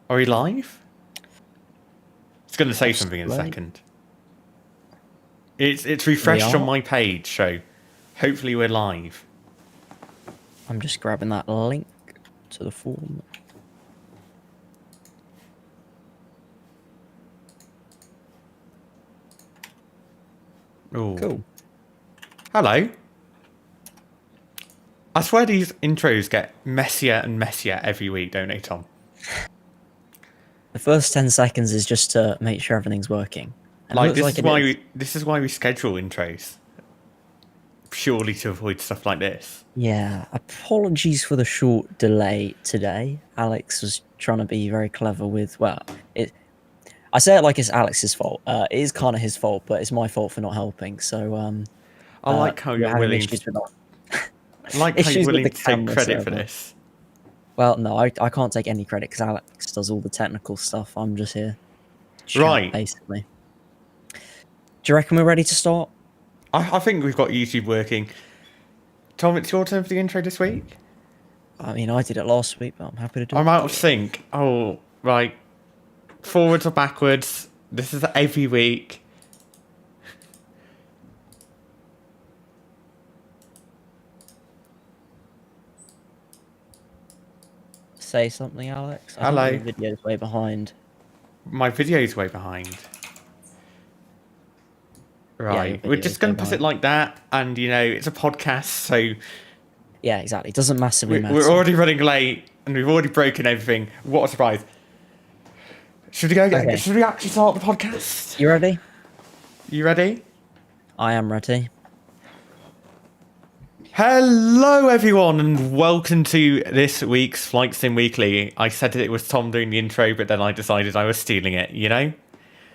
Are we live? It's going to say something in a Possibly. second. It's We refreshed on are. my page, so hopefully we're live. I'm just grabbing that link to the form. Ooh. Cool. Hello. I swear these intros get messier and messier every week, don't they, Tom? The first 10 seconds is just to make sure everything's working. And it Like looks like it is. this is why we schedule intros. Purely to avoid stuff like this. Yeah, apologies for the short delay today. Alex was trying to be very clever with, I say it like it's Alex's fault. It is kind of his fault, but it's my fault for not helping. So, I like how we're you're having willing issues with that. I like how you're Issues with willing the to take camera credit for server. this. Well, no, I can't take any credit because Alex does all the technical stuff. I'm just here to chat, Right. basically. Do you reckon we're ready to start? I think we've got YouTube working. Tom, it's your turn for the intro this week? I mean, I did it last week, but I'm happy to do I'm it. out of sync. Oh, right. Forwards or backwards? This is every week. Say something, Alex. I Hello. think your video's way behind. My video's way behind. Right. your We're video's just going way to put it behind. like that. And, you know, it's a podcast, so Yeah, exactly. It doesn't massively matter. we're already running late and we've already broken everything. What a surprise. Should we go? Okay. Should we actually start the podcast? You ready? You ready? I am ready. Hello, everyone, and welcome to this week's Flight Sim Weekly. I said that it was Tom doing the intro, but then I decided I was stealing it. You know,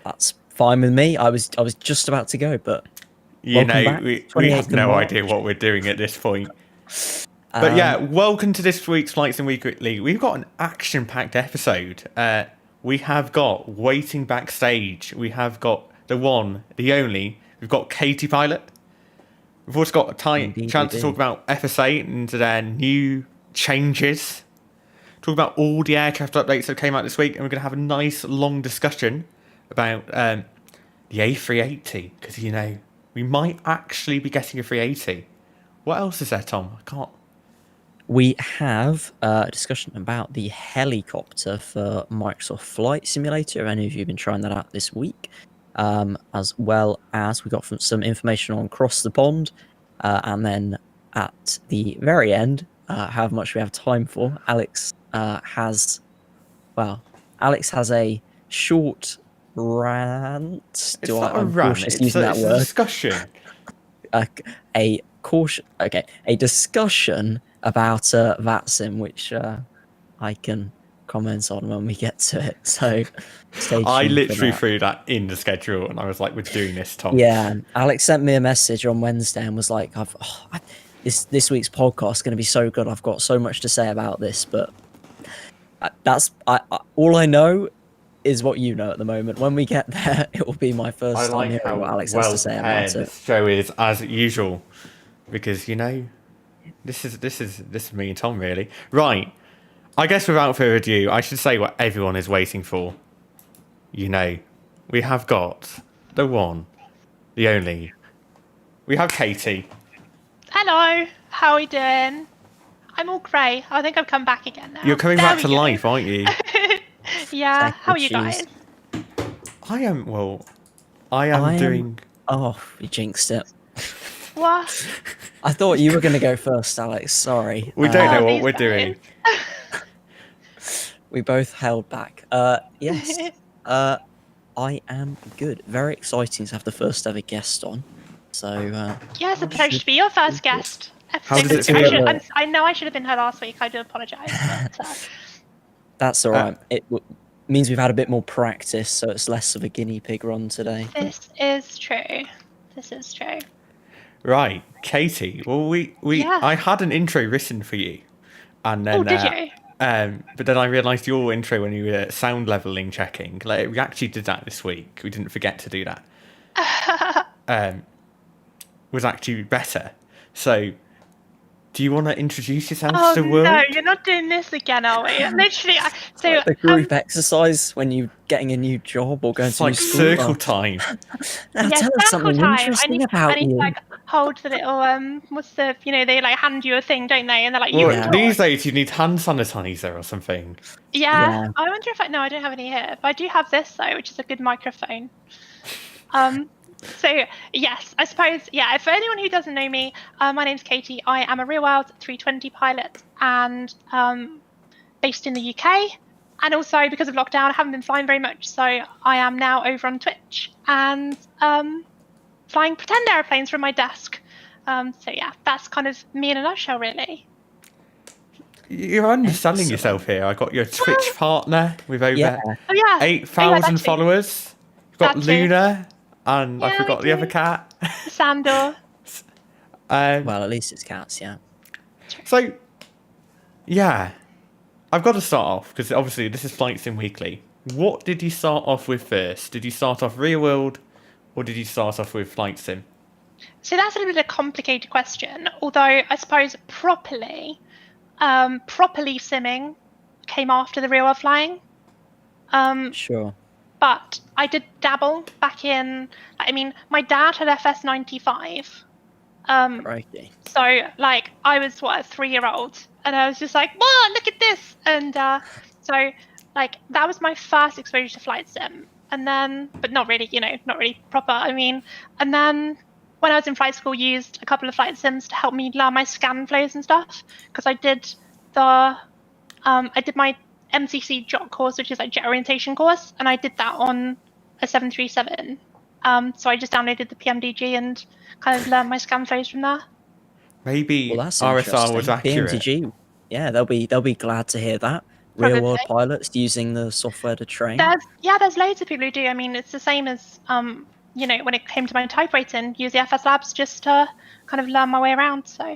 That's fine with me. I was just about to go, but welcome back. we have 28th of no March. idea what we're doing at this point. But yeah, welcome to this week's Flight Sim Weekly. We've got an action-packed episode. We have got waiting backstage. We have got the one, the only. We've got KatiePilot. We've also got a Indeed, chance we to do. talk about FS8 and their new changes. Talk about all the aircraft updates that came out this week, and we're going to have a nice long discussion about the A380, because, you know, we might actually be getting a 380. What else is there, Tom? I can't... We have a discussion about the helicopter for Microsoft Flight Simulator. If any of you have been trying that out this week, as well as we got some information on Cross the Pond, and then at the very end, however much we have time for, Alex has a short rant. It's not a I'm run, cautious it's using a that word. discussion. A discussion about VATSIM, which I can comment on when we get to it. So stay tuned. I for literally that. threw that in the schedule, and I was like, we're doing this, Tom. Yeah, Alex sent me a message on Wednesday and was like, this week's podcast is going to be so good. I've got so much to say about this, but all I know is what you know at the moment. When we get there, it will be my I first time like hearing how what Alex well has to say prepared about it. this show is, as usual, because, you know, this is me and Tom, really. Right. I guess without further ado, I should say what everyone is waiting for. You know, we have got the one, the only. We have Katie. Hello, how are we doing? I'm all grey. I think I've come back again now. You're coming There back we to go. life, aren't you? Yeah, how are you Cheese. guys? I am doing... Oh, you jinxed it. What? I thought you were going to go first, Alex. Sorry. We don't know what these we're guys. doing. We both held back. Yes. I am good. Very exciting to have the first ever guest on. So, You're supposed to be your first guest. How does it feel? I know I should have been here last week. I do apologise. But, that's all right. It means we've had a bit more practice, so it's less of a guinea pig run today. this is true. This is true. Right, Katie. Well, Yeah. I had an intro written for you, and then Oh, did you? but then I realised your intro when you were sound leveling checking. Like, we actually did that this week. We didn't forget to do that. Was actually better. So Do you want to introduce yourself Oh to the world? no, you're not doing this again, are we? Literally, It's like the group exercise when you're getting a new job or going It's to a new like school. circle time. Now yeah, tell us circle something time. interesting I about need you. to like hold the little what's the they like hand you a thing, don't they? And they're like, you Well, can talk. these days you need hand sanitizer or something. Yeah, I wonder if no, I don't have any here, but I do have this though, which is a good microphone. So yes, I suppose for anyone who doesn't know me, my name's Katie. I am a real world 320 pilot and based in the UK. And also because of lockdown, I haven't been flying very much, so I am now over on Twitch and flying pretend airplanes from my desk. So yeah, that's kind of me in a nutshell, really. You're underselling Excellent. yourself here. I got your Twitch partner with over Yeah. Oh yeah, 8,000 that's true. followers. You've got That's true. Luna, and I Yeah, forgot we the other do. cat. Sandor. Well, at least it's cats, yeah. So, yeah, I've got to start off because obviously this is Flight Sim Weekly. What did you start off with first? Did you start off real world, or did you start off with Flight Sim? So that's a little bit of a complicated question. Although I suppose properly simming came after the real world flying. Sure. But I did dabble back in. I mean, my dad had FS95. Crikey. So like I was a 3-year-old, and I was just like, "Whoa, look at this!" And so like that was my first exposure to flight sim, and then but not really, not really proper. I mean, and then when I was in flight school, used a couple of flight sims to help me learn my scan flows and stuff because I did my MCC JOT course, which is like jet orientation course, and I did that on a 737. So I just downloaded the PMDG and kind of learned my scan flows from there. Maybe Well, that's RSR was interesting. accurate. PMTG, yeah, they'll be glad to hear that. Real world pilots using the software to train. There's loads of people who do. I mean, it's the same as when it came to my type rating, use the FS Labs just to kind of learn my way around. So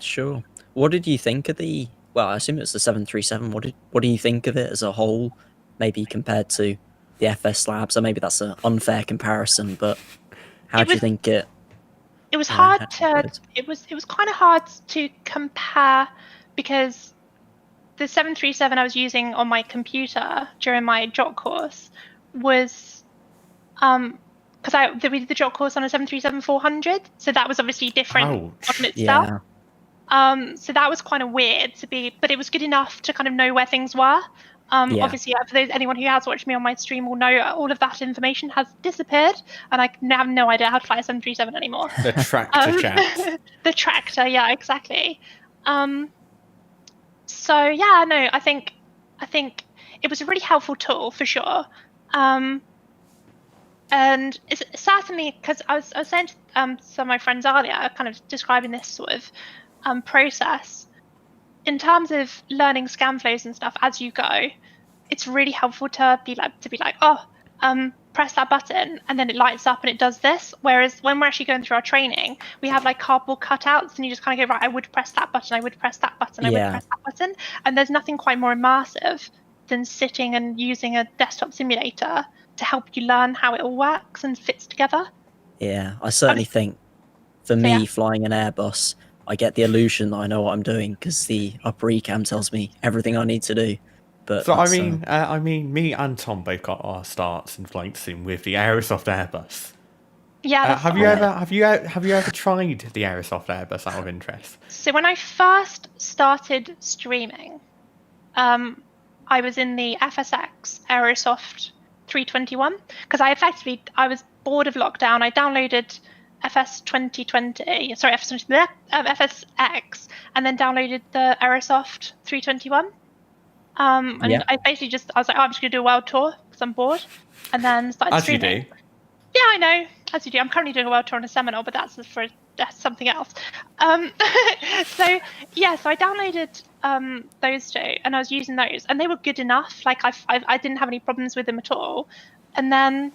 Sure. What did you think of the? Well, I assume it's the 737. What do you think of it as a whole? Maybe compared to the FS Labs, or maybe that's an unfair comparison. But how do you think it? It was hard to. It was kind of hard to compare because the 737 I was using on my computer during my JOT course was because we did the JOT course on a 737-400, so that was obviously different on itself. Yeah. So that was kind of weird but it was good enough to kind of know where things were. Obviously, for anyone who has watched me on my stream will know all of that information has disappeared, and I have no idea how to fly a 737 anymore. The tractor chat. The tractor, yeah, exactly. So yeah, no, I think it was a really helpful tool for sure. And it's certainly because I was saying to some of my friends earlier, kind of describing this sort of process in terms of learning scan flows and stuff as you go. It's really helpful to be like, press that button and then it lights up and it does this. Whereas when we're actually going through our training, we have like cardboard cutouts and you just kind of go, right, I would press that button, I would press that button, I would press that button. And there's nothing quite more immersive than sitting and using a desktop simulator to help you learn how it all works and fits together. Yeah, I certainly think for me, flying an Airbus, I get the illusion that I know what I'm doing because the upper ecam tells me everything I need to do. But so I mean, me and Tom both got our starts in flight sim with the Aerosoft Airbus. Yeah. Have you ever tried the Aerosoft Airbus out of interest? So when I first started streaming, I was in the FSX Aerosoft 321 because I was bored of lockdown. I downloaded FSX, and then downloaded the Aerosoft 321. And I basically I was like, I'm just gonna do a world tour because I'm bored, and then started streaming. As you do. Yeah, I know. As you do. I'm currently doing a world tour on a Seminole, but that's something else. So I downloaded those two, and I was using those, and they were good enough. Like I didn't have any problems with them at all. And then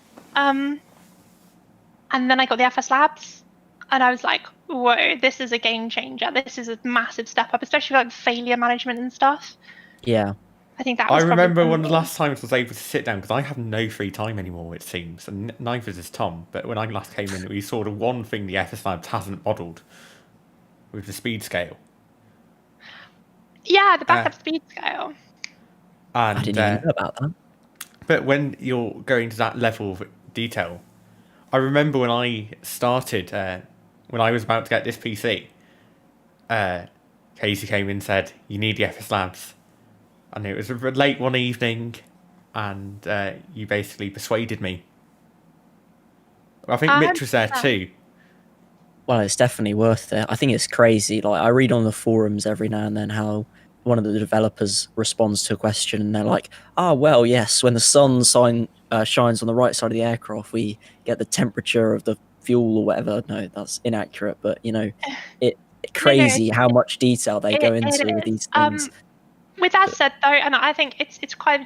I got the FS Labs, and I was like, whoa, this is a game changer. This is a massive step up, especially like failure management and stuff. Yeah. I think that was I remember one of the last times I was able to sit down because I have no free time anymore, it seems, and neither does Tom. But when I last came in, we saw the one thing the FS Labs hasn't modelled with the speed scale. Yeah, the backup speed scale. And I didn't even know about that. but when you're going to that level of detail, I remember when I started, when I was about to get this PC, Katie came in and said, "You need the FS Labs," and it was late one evening, and you basically persuaded me. I think Mitch was there 100%. too. Well, it's definitely worth it. I think it's crazy. Like, I read on the forums every now and then how one of the developers responds to a question and they're like, "Ah, well, yes, when the sun shines on the right side of the aircraft, we get the temperature of the fuel or whatever." No, that's inaccurate, but it No, no, crazy how much detail they go into it with is. these things. With that But said, though, and I think it's quite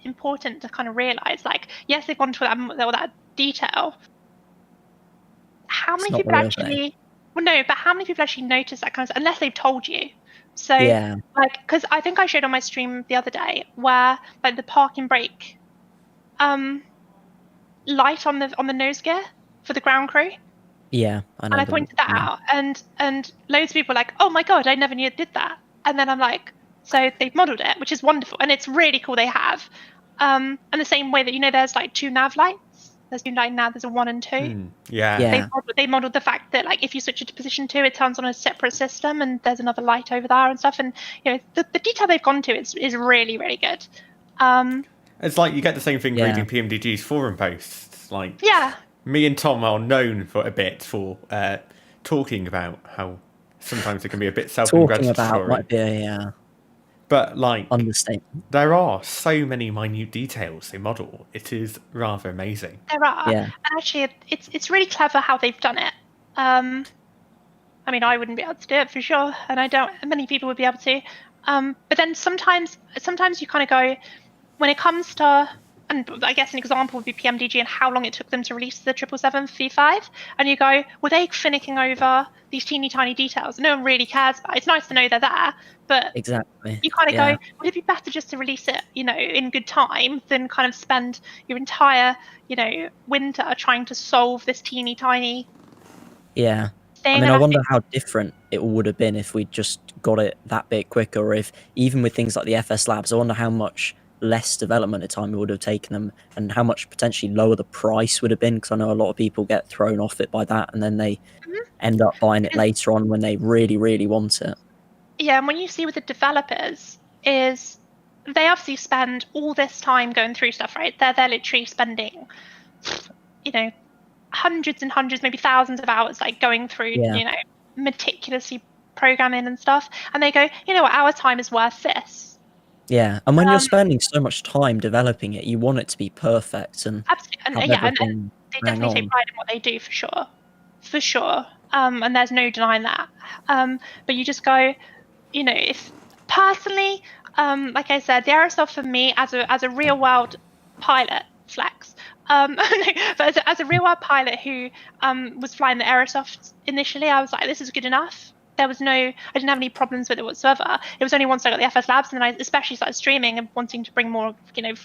important to kind of realize, like, yes, they've gone to all that detail. How it's many not people all of it. actually? Well, no, but how many people actually notice that kind of stuff unless they've told you? So, Yeah, like, because I think I showed on my stream the other day where like the parking brake, light on the nose gear for the ground crew, yeah, I and know I pointed that yeah. out, and loads of people were like, "Oh my god, I never knew it did that." And then I'm like, "So they've modelled it, which is wonderful, and it's really cool they have." And the same way that there's like two nav lights. There's two light now. There's a 1 and 2. Yeah. Yeah. They modeled the fact that like if you switch it to position 2, it turns on a separate system, and there's another light over there and stuff. And the detail they've gone to is really really good. It's like you get the same thing Yeah. reading PMDG's forum posts. Like, Yeah, me and Tom are known for a bit for talking about how sometimes it can be a bit Talking about self-congratulatory. might be a But like, understatement. there are so many minute details they model. It is rather amazing. there are. Yeah. And actually, it's really clever how they've done it. I mean, I wouldn't be able to do it for sure, and I don't. Many people would be able to. But then sometimes you kind of go, when it comes to, and I guess an example would be PMDG and how long it took them to release the 777 V5, and you go, were they finicking over these teeny tiny details? No one really cares about it. It's nice to know they're there, but Exactly. you kind of Yeah. go, would it be better just to release it, in good time than kind of spend your entire, winter trying to solve this teeny tiny Yeah. thing? I mean, And I I wonder think, how different it would have been if we just got it that bit quicker, or if even with things like the FS Labs, I wonder how much less development time it would have taken them, and how much potentially lower the price would have been. Because I know a lot of people get thrown off it by that, and then they end up buying it later on when they really, really want it. yeah, and when you see with the developers is they obviously spend all this time going through stuff, right? They're literally spending, hundreds and hundreds, maybe thousands of hours, like going through, Yeah. Meticulously programming and stuff. And they go, what, our time is worth this. Yeah. And when you're spending so much time developing it, you want it to be perfect and Absolutely, and have yeah, and everything they bang definitely take on. pride in what they do for sure. And there's no denying that. But you just go, if personally, like I said, the aerosol for me as a real world pilot flex. But as a real world pilot who was flying the Aerosoft initially, I was like, this is good enough. I didn't have any problems with it whatsoever. It was only once I got the FS Labs and then I especially started streaming and wanting to bring more,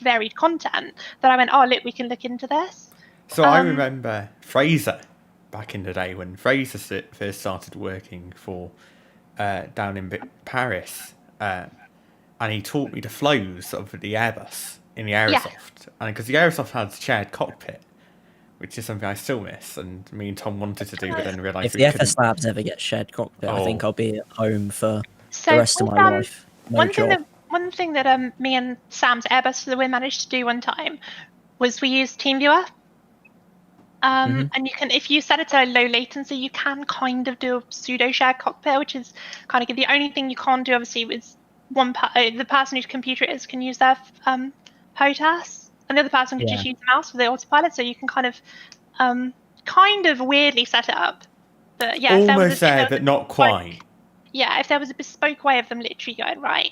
varied content that I went, oh, look, we can look into this. So I remember Fraser back in the day when Fraser first started working for down in Paris, and he taught me the flows of the Airbus in the Aerosoft, and because the Aerosoft had shared cockpit, which is something I still miss, and me and Tom wanted to do, but then realised If we the couldn't. FS Labs ever get shared cockpit, I think Oh. I'll be at home for So the rest of my life. No one job. thing that me and Sam's Airbus for the Win managed to do one time was we used TeamViewer. And you can, if you set it to low latency, you can kind of do a pseudo shared cockpit, which is kind of good. The only thing you can't do, obviously, is the person whose computer it is can use their POTAS, and the other person can just use the mouse for the autopilot. So you can kind of weirdly set it up. But yeah, Almost there, but not quite. Yeah, if there was a bespoke way of them literally going, right,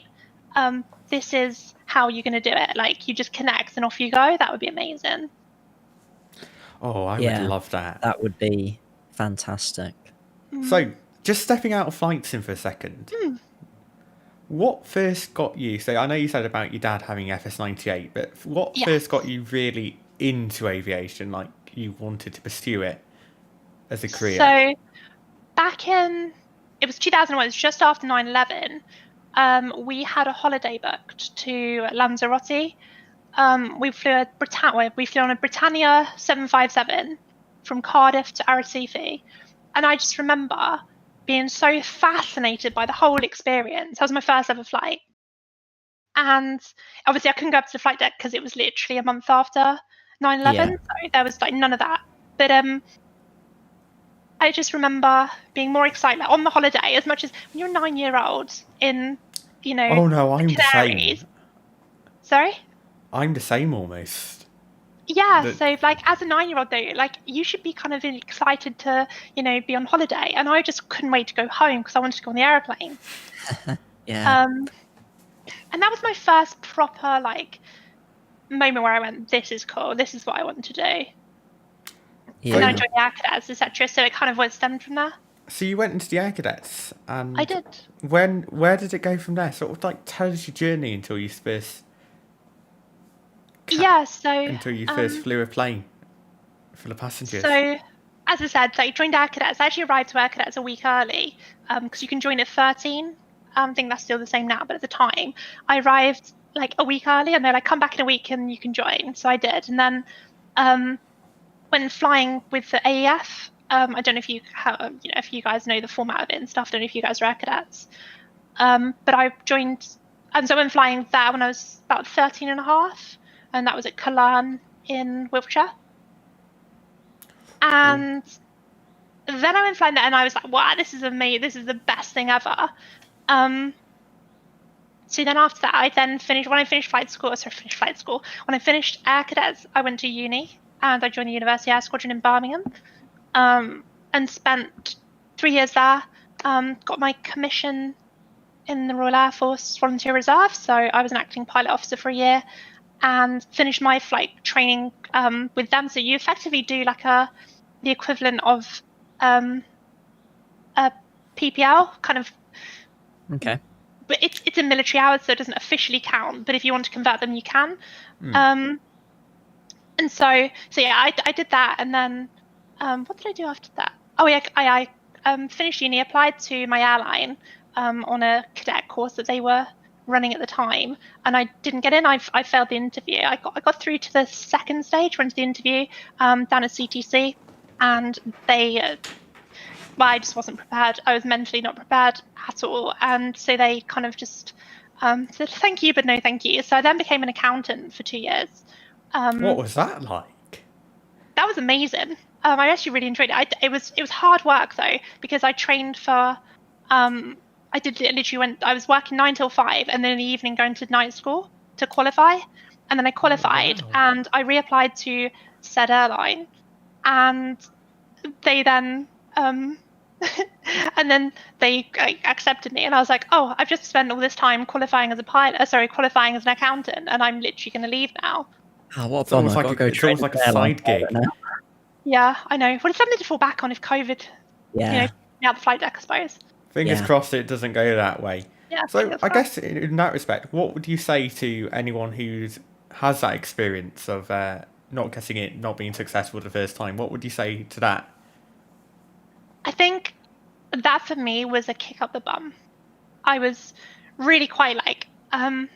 this is how you're going to do it. Like, you just connect and off you go. That would be amazing. Oh, I would love that. That would be fantastic. So, just stepping out of flight sim for a second. What first got you? So, I know you said about your dad having FS98, but what first got you really into aviation? Like, you wanted to pursue it as a career? So, back in, it was 2001, it was just after 9/11. we had a holiday booked to Lanzarote. We flew on a Britannia 757 from Cardiff to Arrecife, and I just remember being so fascinated by the whole experience. That was my first ever flight, and obviously I couldn't go up to the flight deck because it was literally a month after 9/11, Yeah. so there was like none of that. But I just remember being more excited on the holiday, as much as when you're a 9-year-old in, Oh no, I'm the Canaries. same. Sorry? I'm the same almost. Yeah, so like as a 9-year-old though, like you should be kind of excited to, be on holiday, and I just couldn't wait to go home because I wanted to go on the airplane. Yeah. And that was my first proper like moment where I went, this is cool, this is what I want to do. Yeah. And then I joined the Air Cadets, etc. So it kind of was stemmed from there. So you went into the Air Cadets, and I did. Where did it go from there? Sort of like tell us your journey until you first. Until you first flew a plane for the passengers. So, as I said, I joined Air Cadets. I actually arrived to Air Cadets a week early because you can join at 13. I think that's still the same now, but at the time, I arrived like a week early, and they're like, "Come back in a week and you can join." So I did, and then when flying with the AEF, I don't know if if you guys know the format of it and stuff. I don't know if you guys are Air Cadets, but I joined, and so when flying there when I was about 13 and a half, and that was at Cullen in Wiltshire. And then I went flying there, and I was like, "Wow, this is amazing! This is the best thing ever." So then after that, I then finished. When I finished flight school, When I finished Air Cadets, I went to uni, and I joined the University Air Squadron in Birmingham, and spent 3 years there. Got my commission in the Royal Air Force Volunteer Reserve, so I was an acting pilot officer for a year, and finished my flight training with them. So you effectively do like the equivalent of a PPL kind of. Okay. But it's in military hours, so it doesn't officially count. But if you want to convert them, you can. And so yeah, I did that, and then what did I do after that? Oh yeah, I finished uni, applied to my airline on a cadet course that they were running at the time, and I didn't get in. I failed the interview. I got through to the second stage, went to the interview down at CTC, and they. Well, I just wasn't prepared. I was mentally not prepared at all, and so they kind of just said thank you, but no thank you. So I then became an accountant for 2 years. What was that like? That was amazing. I actually really enjoyed it. It was hard work though, because I trained for. I was working 9 till 5, and then in the evening going to night school to qualify, and then I qualified, and I reapplied to said airline, and they then. And then they accepted me, and I was like, "Oh, I've just spent all this time qualifying as an accountant, and I'm literally going to leave now." Oh, what a It's almost bummer. like a side gig. Yeah, I know. Well, it's something to fall back on if COVID, Yeah. out the flight deck, I suppose. Fingers crossed it doesn't go that way. Yeah. So I guess in that respect, what would you say to anyone who has that experience of not getting it, not being successful the first time? What would you say to that? I think that for me was a kick up the bum. I was really quite like, I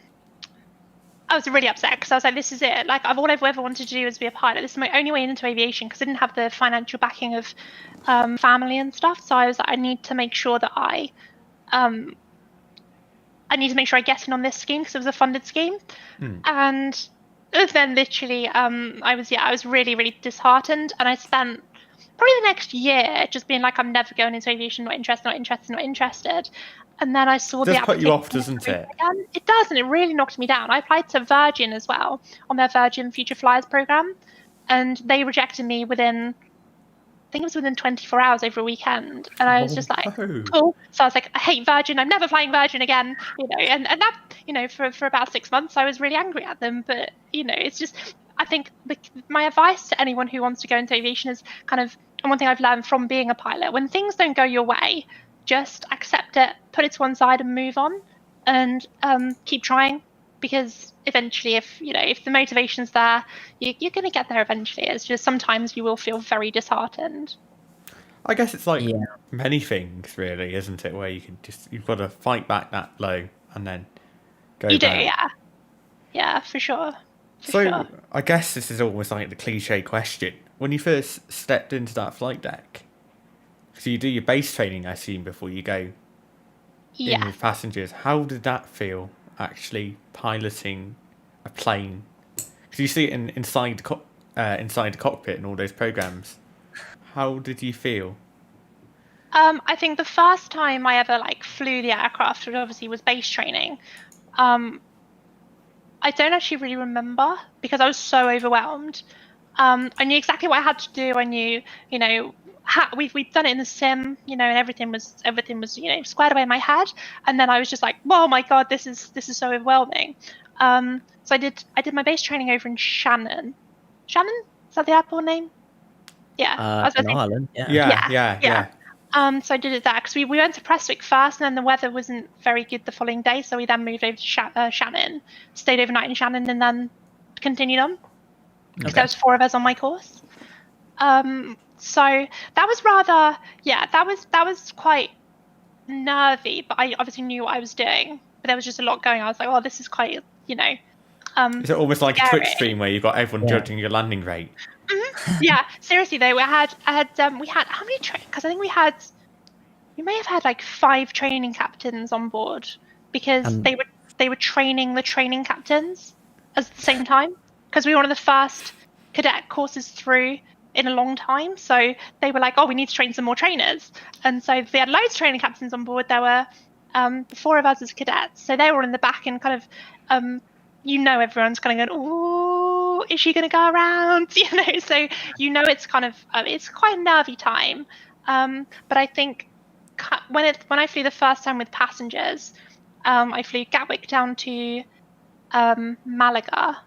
was really upset because I was like, this is it. Like, all I've ever wanted to do is be a pilot. This is my only way into aviation because I didn't have the financial backing of family and stuff. So I was like, I need to make sure that I need to make sure I get in on this scheme because it was a funded scheme. And then literally, I was really, really disheartened, and I spent probably the next year just being like, I'm never going into aviation, not interested. And then I saw the application. It does put you off, doesn't it? It does, and it really knocked me down. I applied to Virgin as well on their Virgin Future Flyers program, and they rejected me within 24 hours over a weekend. And I was just like, cool. So I was like, I hate Virgin. I'm never flying Virgin again. And that, for about 6 months, I was really angry at them. But, it's just, I think my advice to anyone who wants to go into aviation is kind of, and one thing I've learned from being a pilot, when things don't go your way, just accept it, put it to one side and move on, and keep trying, because eventually if the motivation's there, you're going to get there eventually. It's just sometimes you will feel very disheartened. I guess it's like many things really, isn't it, where you've got to fight back that blow and then go You do, back. yeah, for sure. So I guess this is almost like the cliche question. When you first stepped into that flight deck, so you do your base training, I assume, before you go in Yeah. with passengers. How did that feel, actually piloting a plane? Because you see it inside the cockpit and all those programs. How did you feel? I think the first time I ever like flew the aircraft, which obviously was base training, I don't actually really remember because I was so overwhelmed. I knew exactly what I had to do. I knew, we've done it in the sim, and everything was squared away in my head. And then I was just like, oh my god, this is so overwhelming. So I did my base training over in Shannon. Shannon, is that the airport name? Yeah, I was In gonna say, Ireland, yeah. yeah. So I did it there because we went to Prestwick first, and then the weather wasn't very good the following day, so we then moved over to Shannon, stayed overnight in Shannon, and then continued on because there was 4 of us on my course. So that was rather, that was quite nervy, but I obviously knew what I was doing. But there was just a lot going on. I was like, oh, this is quite, Is it almost like a scary. Twitch stream where you've got everyone judging your landing rate? Yeah, seriously though, we had how many because I think we may have had like 5 training captains on board because they were training the training captains at the same time because we were one of the first cadet courses through in a long time. So they were like, oh, we need to train some more trainers, and so they had loads of training captains on board. There were 4 of us as cadets, so they were in the back and kind of everyone's kind of going, oh, is she going to go around? So it's kind of it's quite a nervy time. But I think when I flew the first time with passengers, I flew Gatwick down to Malaga,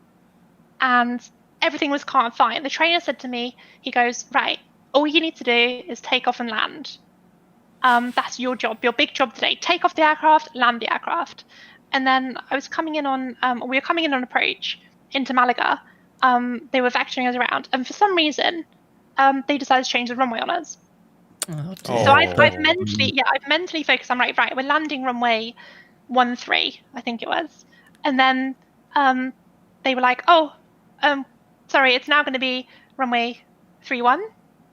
and everything was kind of fine. The trainer said to me, he goes, right, all you need to do is take off and land. That's your job, your big job today. Take off the aircraft, land the aircraft. And then we were coming in on approach into Malaga. They were vectoring us around, and for some reason, they decided to change the runway on us. Oh, So I've mentally focused. I'm like, right, we're landing runway 13, I think it was, and then they were like, oh, sorry, it's now going to be runway 31,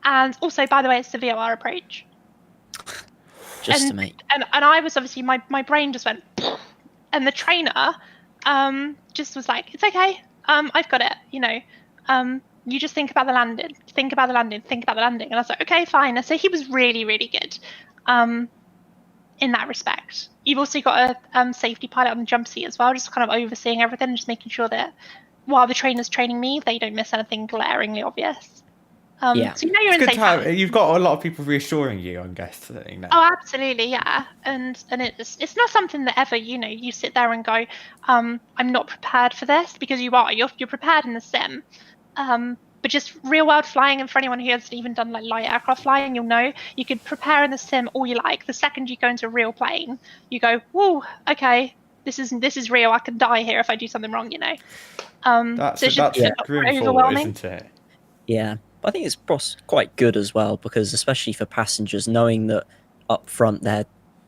and also, by the way, it's the VOR approach. To make. And I was obviously my brain just went. And the trainer just was like, it's okay, I've got it, you just think about the landing, and I was like, okay, fine. And so he was really, really good in that respect. You've also got a safety pilot on the jump seat as well, just kind of overseeing everything and just making sure that while the trainer's training me, they don't miss anything glaringly obvious. So you're in safe hands. You've got a lot of people reassuring you, I'm guessing. Oh, absolutely, yeah. And it's not something that ever, you sit there and go, I'm not prepared for this, because you are. You're prepared in the sim. But just real world flying, and for anyone who hasn't even done like light aircraft flying, you'll know you could prepare in the sim all you like. The second you go into a real plane, you go, whoa, okay, this is real. I can die here if I do something wrong, That's room for, isn't it? Yeah. I think it's quite good as well, because especially for passengers, knowing that up front they're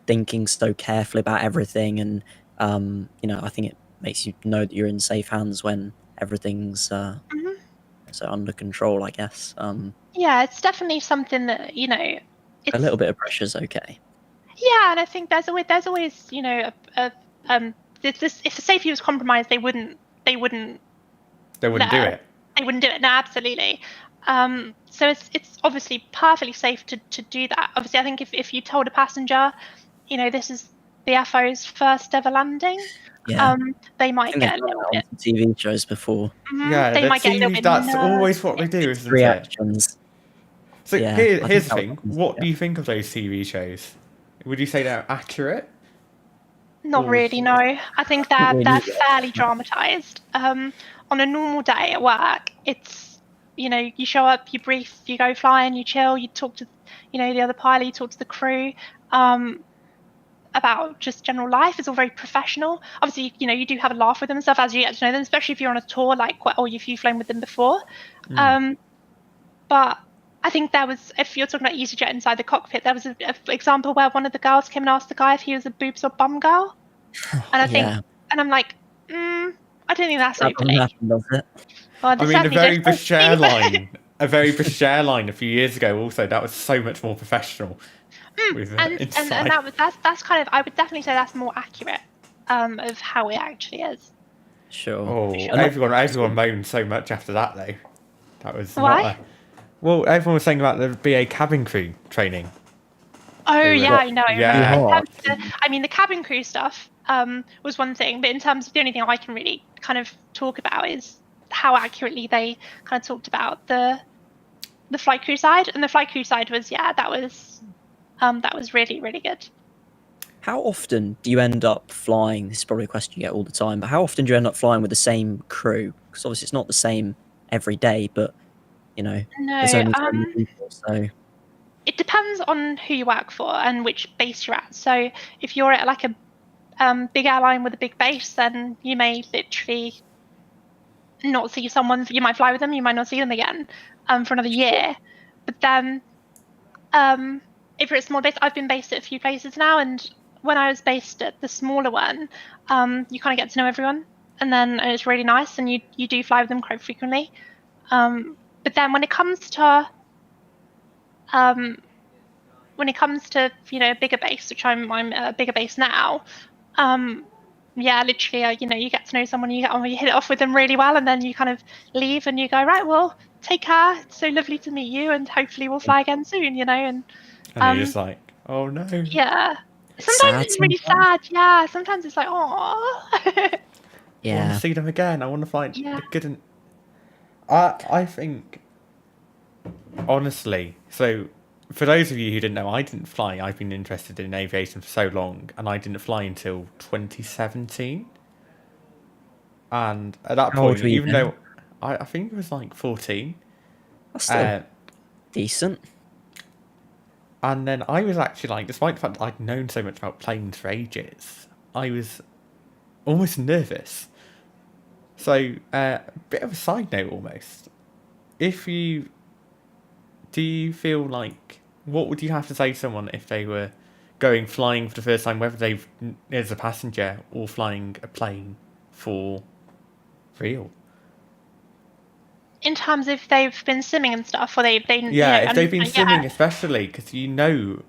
thinking so carefully about everything, and I think it makes you know that you're in safe hands when everything's so under control, I guess. Yeah, it's definitely something that a little bit of pressure's okay. Yeah, and I think there's always if the safety was compromised, they wouldn't do it. They wouldn't do it. No, absolutely. So it's obviously perfectly safe to do that. Obviously, I think if you told a passenger, this is the FO's first ever landing, they might get a little bit. TV shows before. Yeah, they might get a little bit. That's always what they do, isn't reactions. it? So here's the thing. What do you think of those TV shows? Would you say they're accurate? Not really, no. I think they're fairly dramatized. On a normal day at work, it's you show up, you brief, you go flying, you chill, you talk to the other pilot, you talk to the crew about just general life. It's all very professional. Obviously, you do have a laugh with them and stuff as you get to know them, especially if you're on a tour, or if you've flown with them before. But I think if you're talking about EasyJet inside the cockpit, there was an example where one of the girls came and asked the guy if he was a boobs or bum girl. And I think, Yeah. and I'm like, I don't think that's That doesn't opening. happen, does it? Well, I they mean, a certainly very don't Bush for me. line, a very Bush line a few years ago. Also, that was so much more professional with and inside. that was that's kind of, I would definitely say that's more accurate of how it actually is. Sure. Oh, And not- everyone moaned so much after that though. That was not Why? a. Well, everyone was saying about the BA cabin crew training. Oh They were- yeah, I know. I remember. Yeah. In hard. terms of I mean, the cabin crew stuff was one thing, but in terms of the only thing I can really kind of talk about is how accurately they kind of talked about the flight crew side, and the flight crew side was that was really really good. How often do you end up flying? This is probably a question you get all the time, but how often do you end up flying with the same crew? Because obviously it's not the same every day, but you know, there's No, only so many people, so it depends on who you work for and which base you're at. So if you're at like a big airline with a big base, then you may literally not see someone. You might fly with them, you might not see them again for another year. But then if you're at a small base, I've been based at a few places now, and when I was based at the smaller one, you kind of get to know everyone, and then it's really nice, and you do fly with them quite frequently. But then when it comes to a bigger base, which I'm at a bigger base now, literally, you get to know someone, you hit it off with them really well, and then you kind of leave and you go, right, well, take care. It's so lovely to meet you, and hopefully we'll fly again soon, and And you're just like, oh no. yeah. it's Sometimes sad it's really sometimes. sad. Yeah. Sometimes it's like, oh. I want Yeah. to see them again. I want to find Yeah. a good. I think, honestly. So, for those of you who didn't know, I didn't fly. I've been interested in aviation for so long, and I didn't fly until 2017. And at that How old point, were you even then? though I think it was like 14, That's still decent. and then I was actually like, despite the fact that I'd known so much about planes for ages, I was almost nervous. So, bit of a side note almost. Do you feel like, what would you have to say to someone if they were going flying for the first time, whether they've, as a passenger or flying a plane for real? In terms of they've been simming and stuff, or they Yeah, if they've been yeah, simming especially, because you know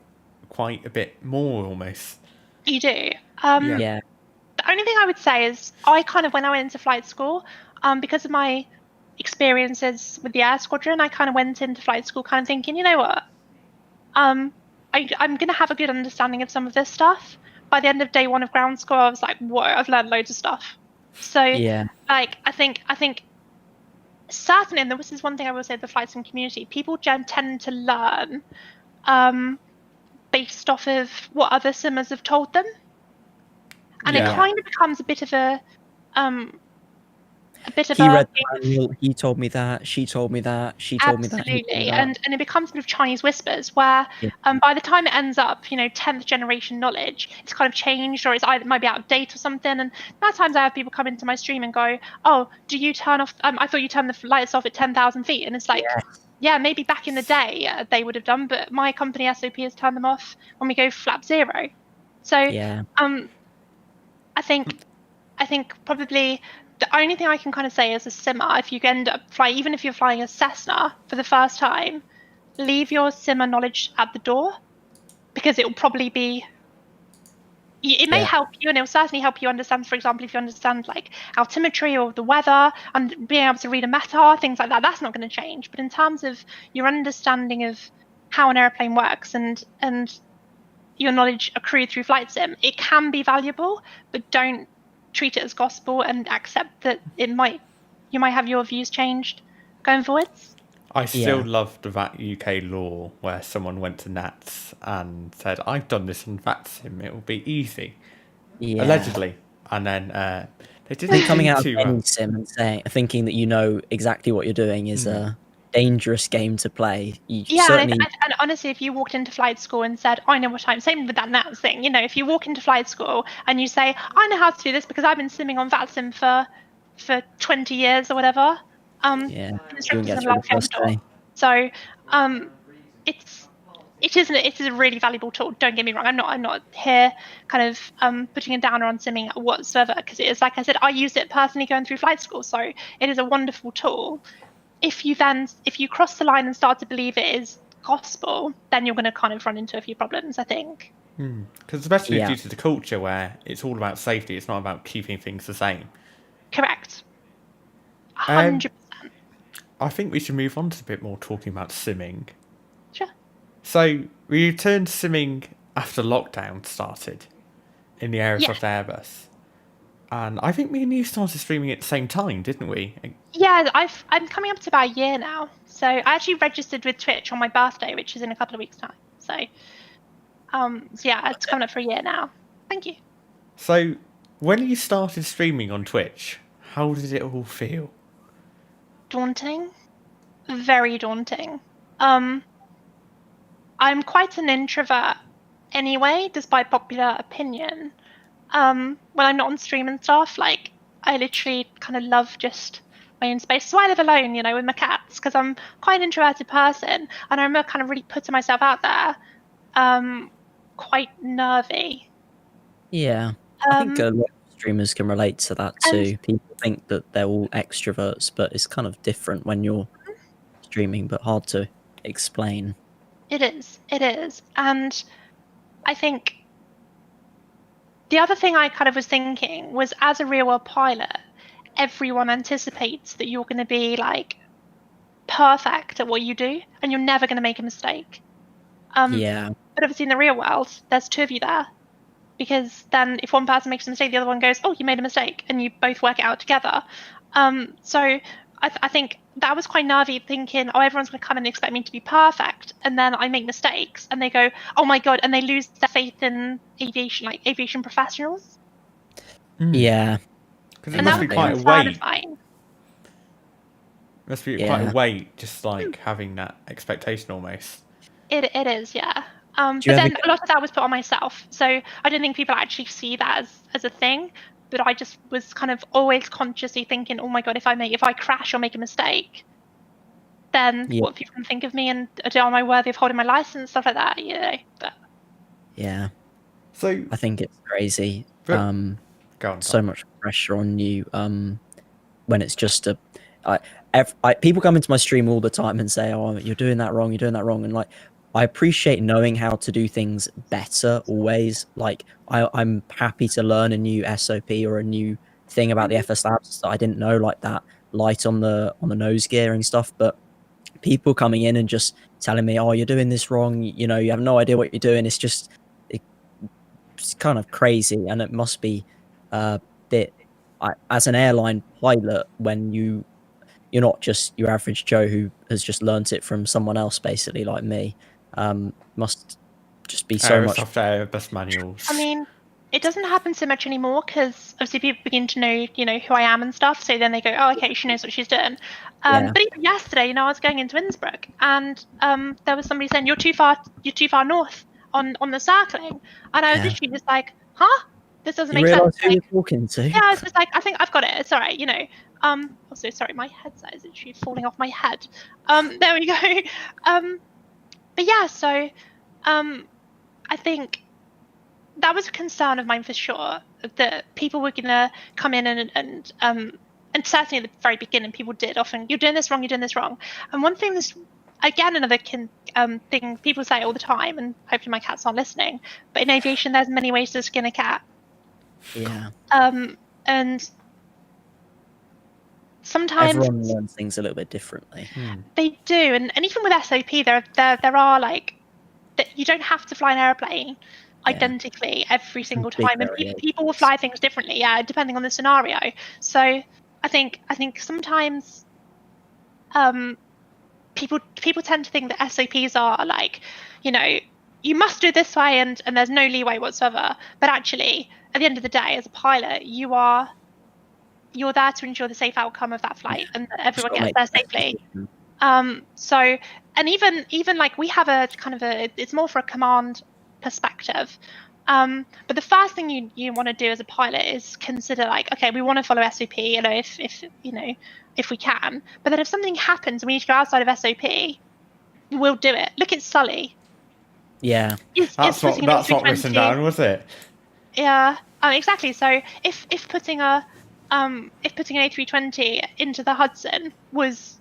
quite a bit more almost. you do. Yeah. Yeah. The only thing I would say is I kind of, when I went into flight school, because of my experiences with the air squadron, I kind of went into flight school kind of thinking, you know what, I'm going to have a good understanding of some of this stuff. By the end of day one of ground school, I was like, whoa, I've learned loads of stuff. So, Yeah. like, I think certainly, and this is one thing I will say, the flight sim community, people tend to learn based off of what other simmers have told them, and it Yeah. kind of becomes a bit of a He read the manual, he told me that, she told me that, she told me that. he told me absolutely, that. and it becomes a bit of Chinese whispers where Yeah. by the time it ends up 10th generation knowledge, it's kind of changed, or it might be out of date or something. And there times I have people come into my stream and go, oh, do you turn off I thought you turned the lights off at 10,000 feet, and it's like, yeah, maybe back in the day they would have done, but my company SOP has turned them off when we go flap zero. So Yeah. I think probably the only thing I can kind of say as a simmer, if you end up flying, even if you're flying a Cessna for the first time, leave your simmer knowledge at the door, because it will probably be. It may help you, and it will certainly help you understand. For example, if you understand like altimetry or the weather and being able to read a METAR, things like that, that's not going to change. But in terms of your understanding of how an airplane works and your knowledge accrued through flight sim, it can be valuable, but don't treat it as gospel and accept that you might have your views changed going forwards. I still loved that UK law where someone went to Nats and said, I've done this in VATSIM, it will be easy. Yeah. Allegedly. And then they didn't Coming do out of too any well. sim and thinking that you know exactly what you're doing is a dangerous game to play. You certainly. And honestly, if you walked into flight school and said, I know what I'm, same with that Nats thing, if you walk into flight school and you say, I know how to do this because I've been simming on VATSIM for 20 years or whatever, Yeah. You won't instructors get are through the laughing at first the door. day. So it's it is a really valuable tool. Don't get me wrong. I'm not here kind of putting a downer on simming whatsoever, because it is, like I said, I use it personally going through flight school, so it is a wonderful tool. If you cross the line and start to believe it is gospel, then you're going to kind of run into a few problems, I think. Because especially due to the culture where it's all about safety, it's not about keeping things the same. Correct. 100%. I think we should move on to a bit more talking about simming. Sure. So we returned to simming after lockdown started in the Aerosoft Airbus. And I think me and you started streaming at the same time, didn't we? Yeah, I'm coming up to about a year now. So I actually registered with Twitch on my birthday, which is in a couple of weeks' time. So yeah, it's coming up for a year now. Thank you. So when you started streaming on Twitch, how did it all feel? Daunting. Very daunting. I'm quite an introvert anyway, despite popular opinion. When I'm not on stream and stuff, like, I literally kind of love just my own space. So I live alone, you know, with my cats, because I'm quite an introverted person, and I remember kind of really putting myself out there. Quite nervy. Yeah, I think a lot of streamers can relate to that too. People think that they're all extroverts, but it's kind of different when you're streaming, but hard to explain. It is. And I think the other thing I kind of was thinking was, as a real world pilot, everyone anticipates that you're going to be like perfect at what you do, and you're never going to make a mistake. But obviously in the real world, there's two of you there, because then if one person makes a mistake, the other one goes, oh, you made a mistake, and you both work it out together. So I think that was quite nervy, thinking, oh, everyone's going to come and expect me to be perfect, and then I make mistakes, and they go, oh my god, and they lose their faith in aviation, like aviation professionals. Yeah. Because it must be quite a weight. It must be quite a weight, just like having that expectation almost. It is, yeah. But then a lot of that was put on myself, so I don't think people actually see that as a thing. But I just was kind of always consciously thinking, oh my god, if I crash or make a mistake, then what people can think of me, and am I worthy of holding my license, stuff like that, you know. But yeah, so I think it's crazy. So much pressure on you when it's just people come into my stream all the time and say, oh, you're doing that wrong, and like, I appreciate knowing how to do things better always. Like, I'm happy to learn a new SOP or a new thing about the FS Labs that I didn't know, like that light on the nose gear and stuff. But people coming in and just telling me, oh, you're doing this wrong, you know, you have no idea what you're doing, it's kind of crazy. And it must be a bit, as an airline pilot, when you're not just your average Joe who has just learnt it from someone else, basically, like me. Must just be so much. Airbus manuals. I mean, it doesn't happen so much anymore, because obviously people begin to know, you know, who I am and stuff. So then they go, oh, okay, she knows what she's doing. But even yesterday, you know, I was going into Innsbruck, and there was somebody saying, you're too far north on the circling, and I was literally just like, huh? This doesn't make sense. Who you're talking to? Yeah, I was just like, I think I've got it. It's all right, you know. Also, sorry, my headset is literally falling off my head. There we go. But yeah, so I think that was a concern of mine for sure, that people were gonna come in and certainly at the very beginning, people did often, you're doing this wrong. And one thing another thing people say all the time, and hopefully my cats aren't listening, but in aviation, there's many ways to skin a cat. Yeah. And sometimes everyone learns things a little bit differently. They do, and even with SOP, there are like, you don't have to fly an airplane identically every single time, and people will fly things differently, depending on the scenario. So I think sometimes people tend to think that SOPs are like, you know, you must do it this way, and there's no leeway whatsoever. But actually, at the end of the day, as a pilot, you're there to ensure the safe outcome of that flight, and that everyone gets there safely. So, and even like, we have a kind of it's more for a command perspective. But the first thing you want to do as a pilot is consider, like, okay, we want to follow SOP, you know, if we can. But then if something happens and we need to go outside of SOP, we'll do it. Look at Sully. Yeah. Is putting an That's not written A320. down, was it? Yeah, exactly. So if putting an A320 into the Hudson was,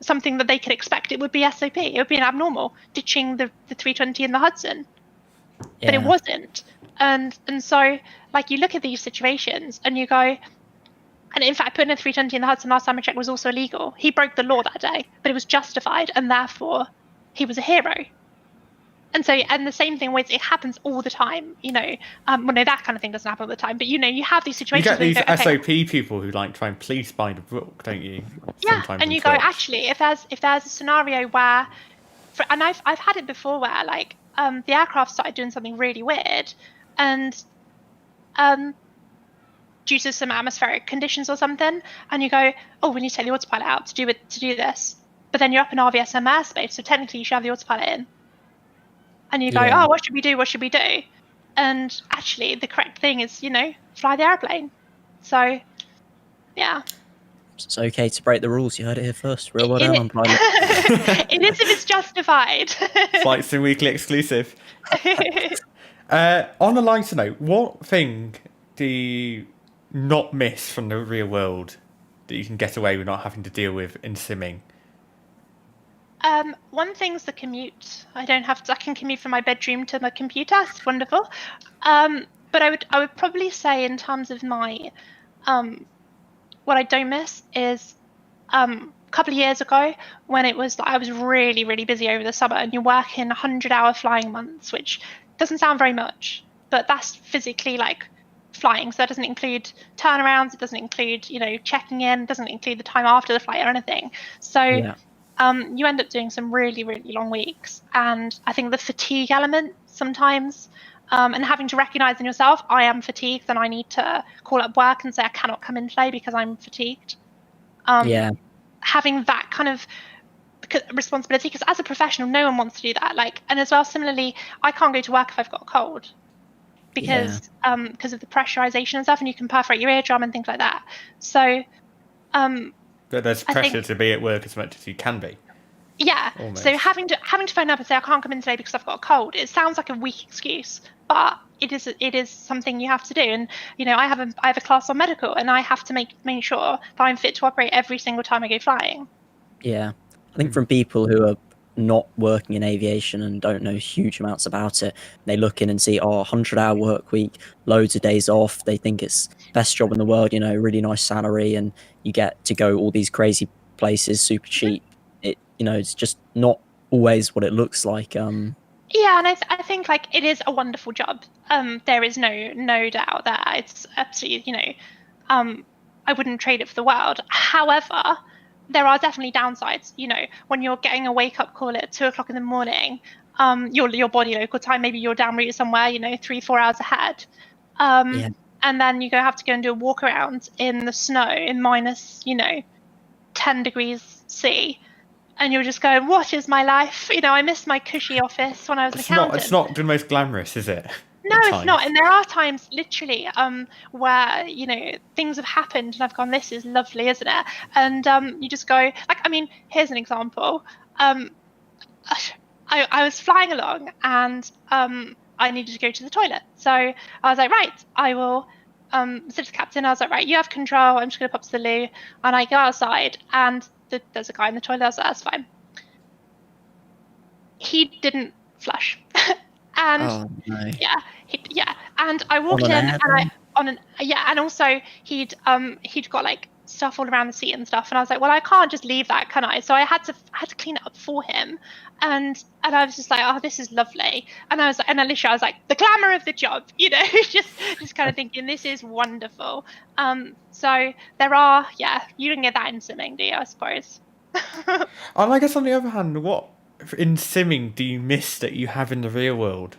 something that they could expect, it would be SOP. It would be an abnormal ditching the 320 in the Hudson, but it Yeah. wasn't. And so like you look at these situations and you go, and in fact, putting a 320 in the Hudson last time I checked was also illegal. He broke the law that day, but it was justified, and therefore he was a hero. And so, and the same thing with it happens all the time, well, no, that kind of thing doesn't happen all the time, but you have these You situations get where these you go, okay, SOP people who like try and police by the book, don't you? yeah, Sometimes and in you go, Twitch. actually, if there's a scenario where, and I've had it before where like the aircraft started doing something really weird, and due to some atmospheric conditions or something, and you go, oh, we need to take the autopilot out to do this, but then you're up in RVSM airspace, so technically you should have the autopilot in. And you go, Yeah. oh, what should we do? What should we do? And actually, the correct thing is, fly the airplane. So, yeah. It's okay to break the rules. You heard it here first. Real well It, done on pilot. it is if it's justified. Flight Sim Weekly exclusive. On a lighter note, what thing do you not miss from the real world that you can get away with not having to deal with in simming? One thing's the commute. I can commute from my bedroom to my computer. It's wonderful. But I would probably say in terms of my, what I don't miss is, a couple of years ago when it was I was really, really busy over the summer, and you work in 100-hour flying months, which doesn't sound very much, but that's physically like flying. So that doesn't include turnarounds. It doesn't include, checking in. It doesn't include the time after the flight or anything. So Yeah. you end up doing some really, really long weeks. And I think the fatigue element sometimes, and having to recognize in yourself, I am fatigued, and I need to call up work and say I cannot come in today because I'm fatigued. Yeah. Having that kind of responsibility, because as a professional, no one wants to do that. And as well, similarly, I can't go to work if I've got a cold because of the pressurization and stuff, and you can perforate your eardrum and things like that. So But there's pressure to be at work as much as you can be. yeah. Almost. So having to phone up and say I can't come in today because I've got a cold, it sounds like a weak excuse, but it is something you have to do. And I have a class on medical, and I have to make sure that I'm fit to operate every single time I go flying. Yeah. I think from people who are not working in aviation and don't know huge amounts about it, they look in and see, 100-hour work week, loads of days off. They think it's best job in the world, really nice salary, and you get to go all these crazy places, super cheap. It's just not always what it looks like. Yeah, and I think it is a wonderful job. There is no doubt that it's absolutely, I wouldn't trade it for the world. However, there are definitely downsides. When you're getting a wake up call at 2:00 in the morning, your body local time, maybe you're down route somewhere, 3-4 hours ahead. And then you have to go and do a walk around in the snow in minus, 10 degrees C. And you're just going, what is my life? I miss my cushy office when I was an accountant. It's not the most glamorous, is it? No, it's not. And there are times, literally, where things have happened, and I've gone, "This is lovely, isn't it?" And you just go, here's an example. I was flying along, and I needed to go to the toilet, so I was like, right, I will. Said to the captain, I was like, right, you have control. I'm just going to pop to the loo, and I go outside, and there's a guy in the toilet. I was like, that's fine. He didn't flush. And no. yeah, and I walked in, and and also he'd got stuff all around the seat and stuff, and I was like, well, I can't just leave that, can I? So I had to clean it up for him, and I was just like, oh, this is lovely, and I was like, the glamour of the job, just kind of thinking, this is wonderful. So there are, you didn't get that in simming, do you? I suppose. And I guess on the other hand, what in simming do you miss that you have in the real world?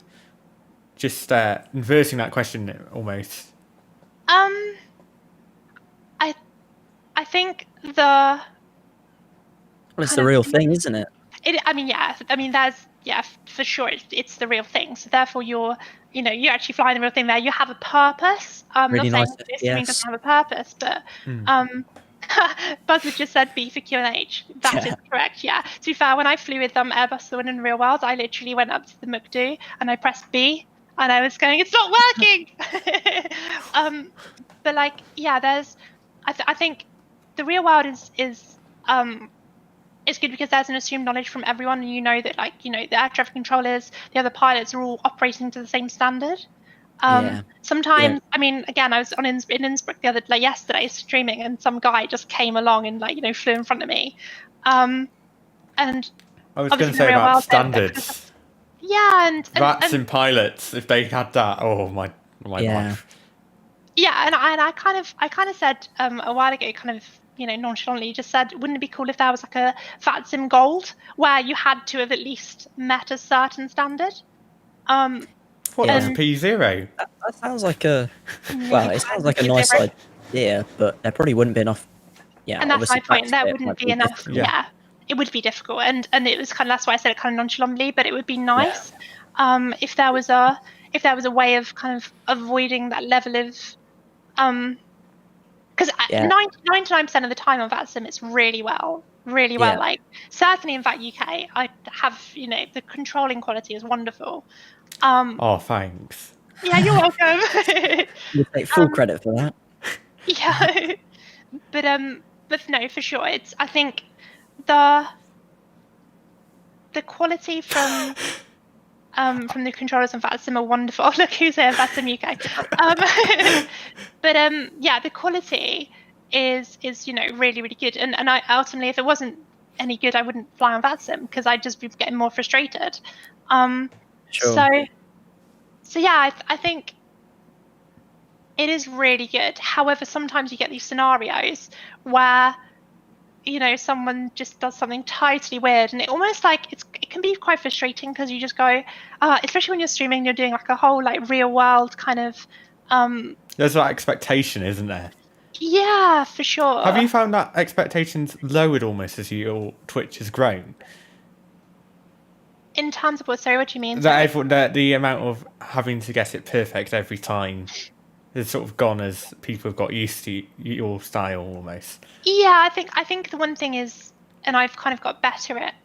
Just inverting that question almost. I think well, it's the real thing, isn't it? There's for sure it's the real thing. So therefore you're actually flying the real thing there. You have a purpose. Really not nice. saying that this thing doesn't have a purpose, but Buzzard just said B for QNH. That is correct, yeah. To be fair, when I flew with Airbus the one in real world, I literally went up to the McDo and I pressed B and I was going, it's not working! But like, yeah, I think the real world is it's good because there's an assumed knowledge from everyone, and you know that, like, you know, the air traffic controllers, the other pilots are all operating to the same standard. Sometimes, I mean, again, I was in Innsbruck yesterday streaming, and some guy just came along and, like, you know, flew in front of me. And I was going to say about standards. Yeah, and VATSIM pilots, if they had that, oh my life. Yeah, and I kind of said a while ago, kind of, you know, nonchalantly, just said, wouldn't it be cool if there was like a VATSIM Gold where you had to have at least met a certain standard? That's P0? That sounds like it sounds like a nice idea, but there probably wouldn't be enough. Yeah, and that's my point. There wouldn't be enough. Yeah, it would be difficult, and it was kind of, that's why I said it kind of nonchalantly. But it would be nice if there was a way of kind of avoiding that level of because 99% of the time on VATSIM it's really well. Like, certainly in VAT UK, I have, you know, the controlling quality is wonderful. Oh, thanks. Yeah, you're welcome. You take full credit for that. Yeah, but no, for sure, it's, I think the quality from the controllers on VATSIM are wonderful. Look who's here, VATSIM UK. But yeah, the quality is, you know, really, really good. And I ultimately, if it wasn't any good, I wouldn't fly on VATSIM because I'd just be getting more frustrated. Sure. So yeah, I think it is really good. However, sometimes you get these scenarios where, you know, someone just does something totally weird, and it almost like it can be quite frustrating because you just go, especially when you're streaming, you're doing like a whole like real world kind of. There's that expectation, isn't there? Yeah, for sure. Have you found that expectations lowered almost as your Twitch has grown? In terms of what? Sorry, what do you mean? That the amount of having to get it perfect every time has sort of gone as people have got used to your style almost. Yeah, I think the one thing is, and I've kind of got better at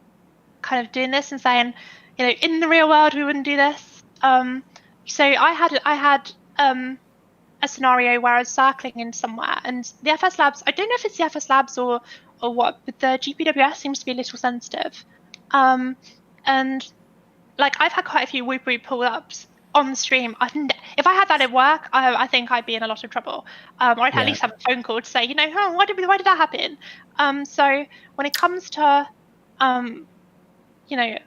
kind of doing this and saying, you know, in the real world we wouldn't do this. So I had a scenario where I was circling in somewhere, and the FS Labs, I don't know if it's the FS Labs or what, but the GPWS seems to be a little sensitive. And like, I've had quite a few whoop whoop pull ups on the stream. If I had that at work, I think I'd be in a lot of trouble. Or I'd at least have a phone call to say, you know, why did that happen? So when it comes to, you know,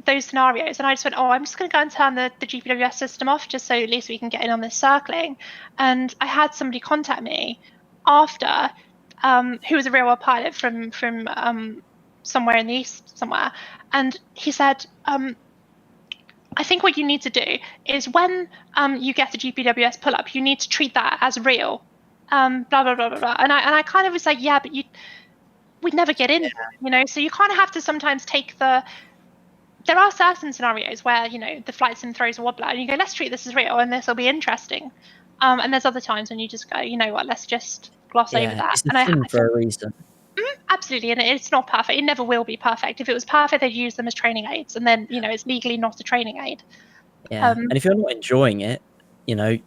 those scenarios, and I just went, I'm just going to go and turn the GPWS system off just so at least we can get in on this circling. And I had somebody contact me after, who was a real world pilot from somewhere in the east somewhere, and he said, I think what you need to do is when you get a GPWS pull up, you need to treat that as real, blah blah blah blah blah. And I kind of was like, yeah, but we'd never get in, you know. So you kind of have to sometimes take there are certain scenarios where, you know, the flight sim throws a wobbler and you go, let's treat this as real and this will be interesting. And there's other times when you just go, you know what, let's just gloss over that. It's a thing for a reason. Absolutely, and it's not perfect. It never will be perfect. If it was perfect, they'd use them as training aids, and then, you know, it's legally not a training aid. Yeah, and if you're not enjoying it, you know,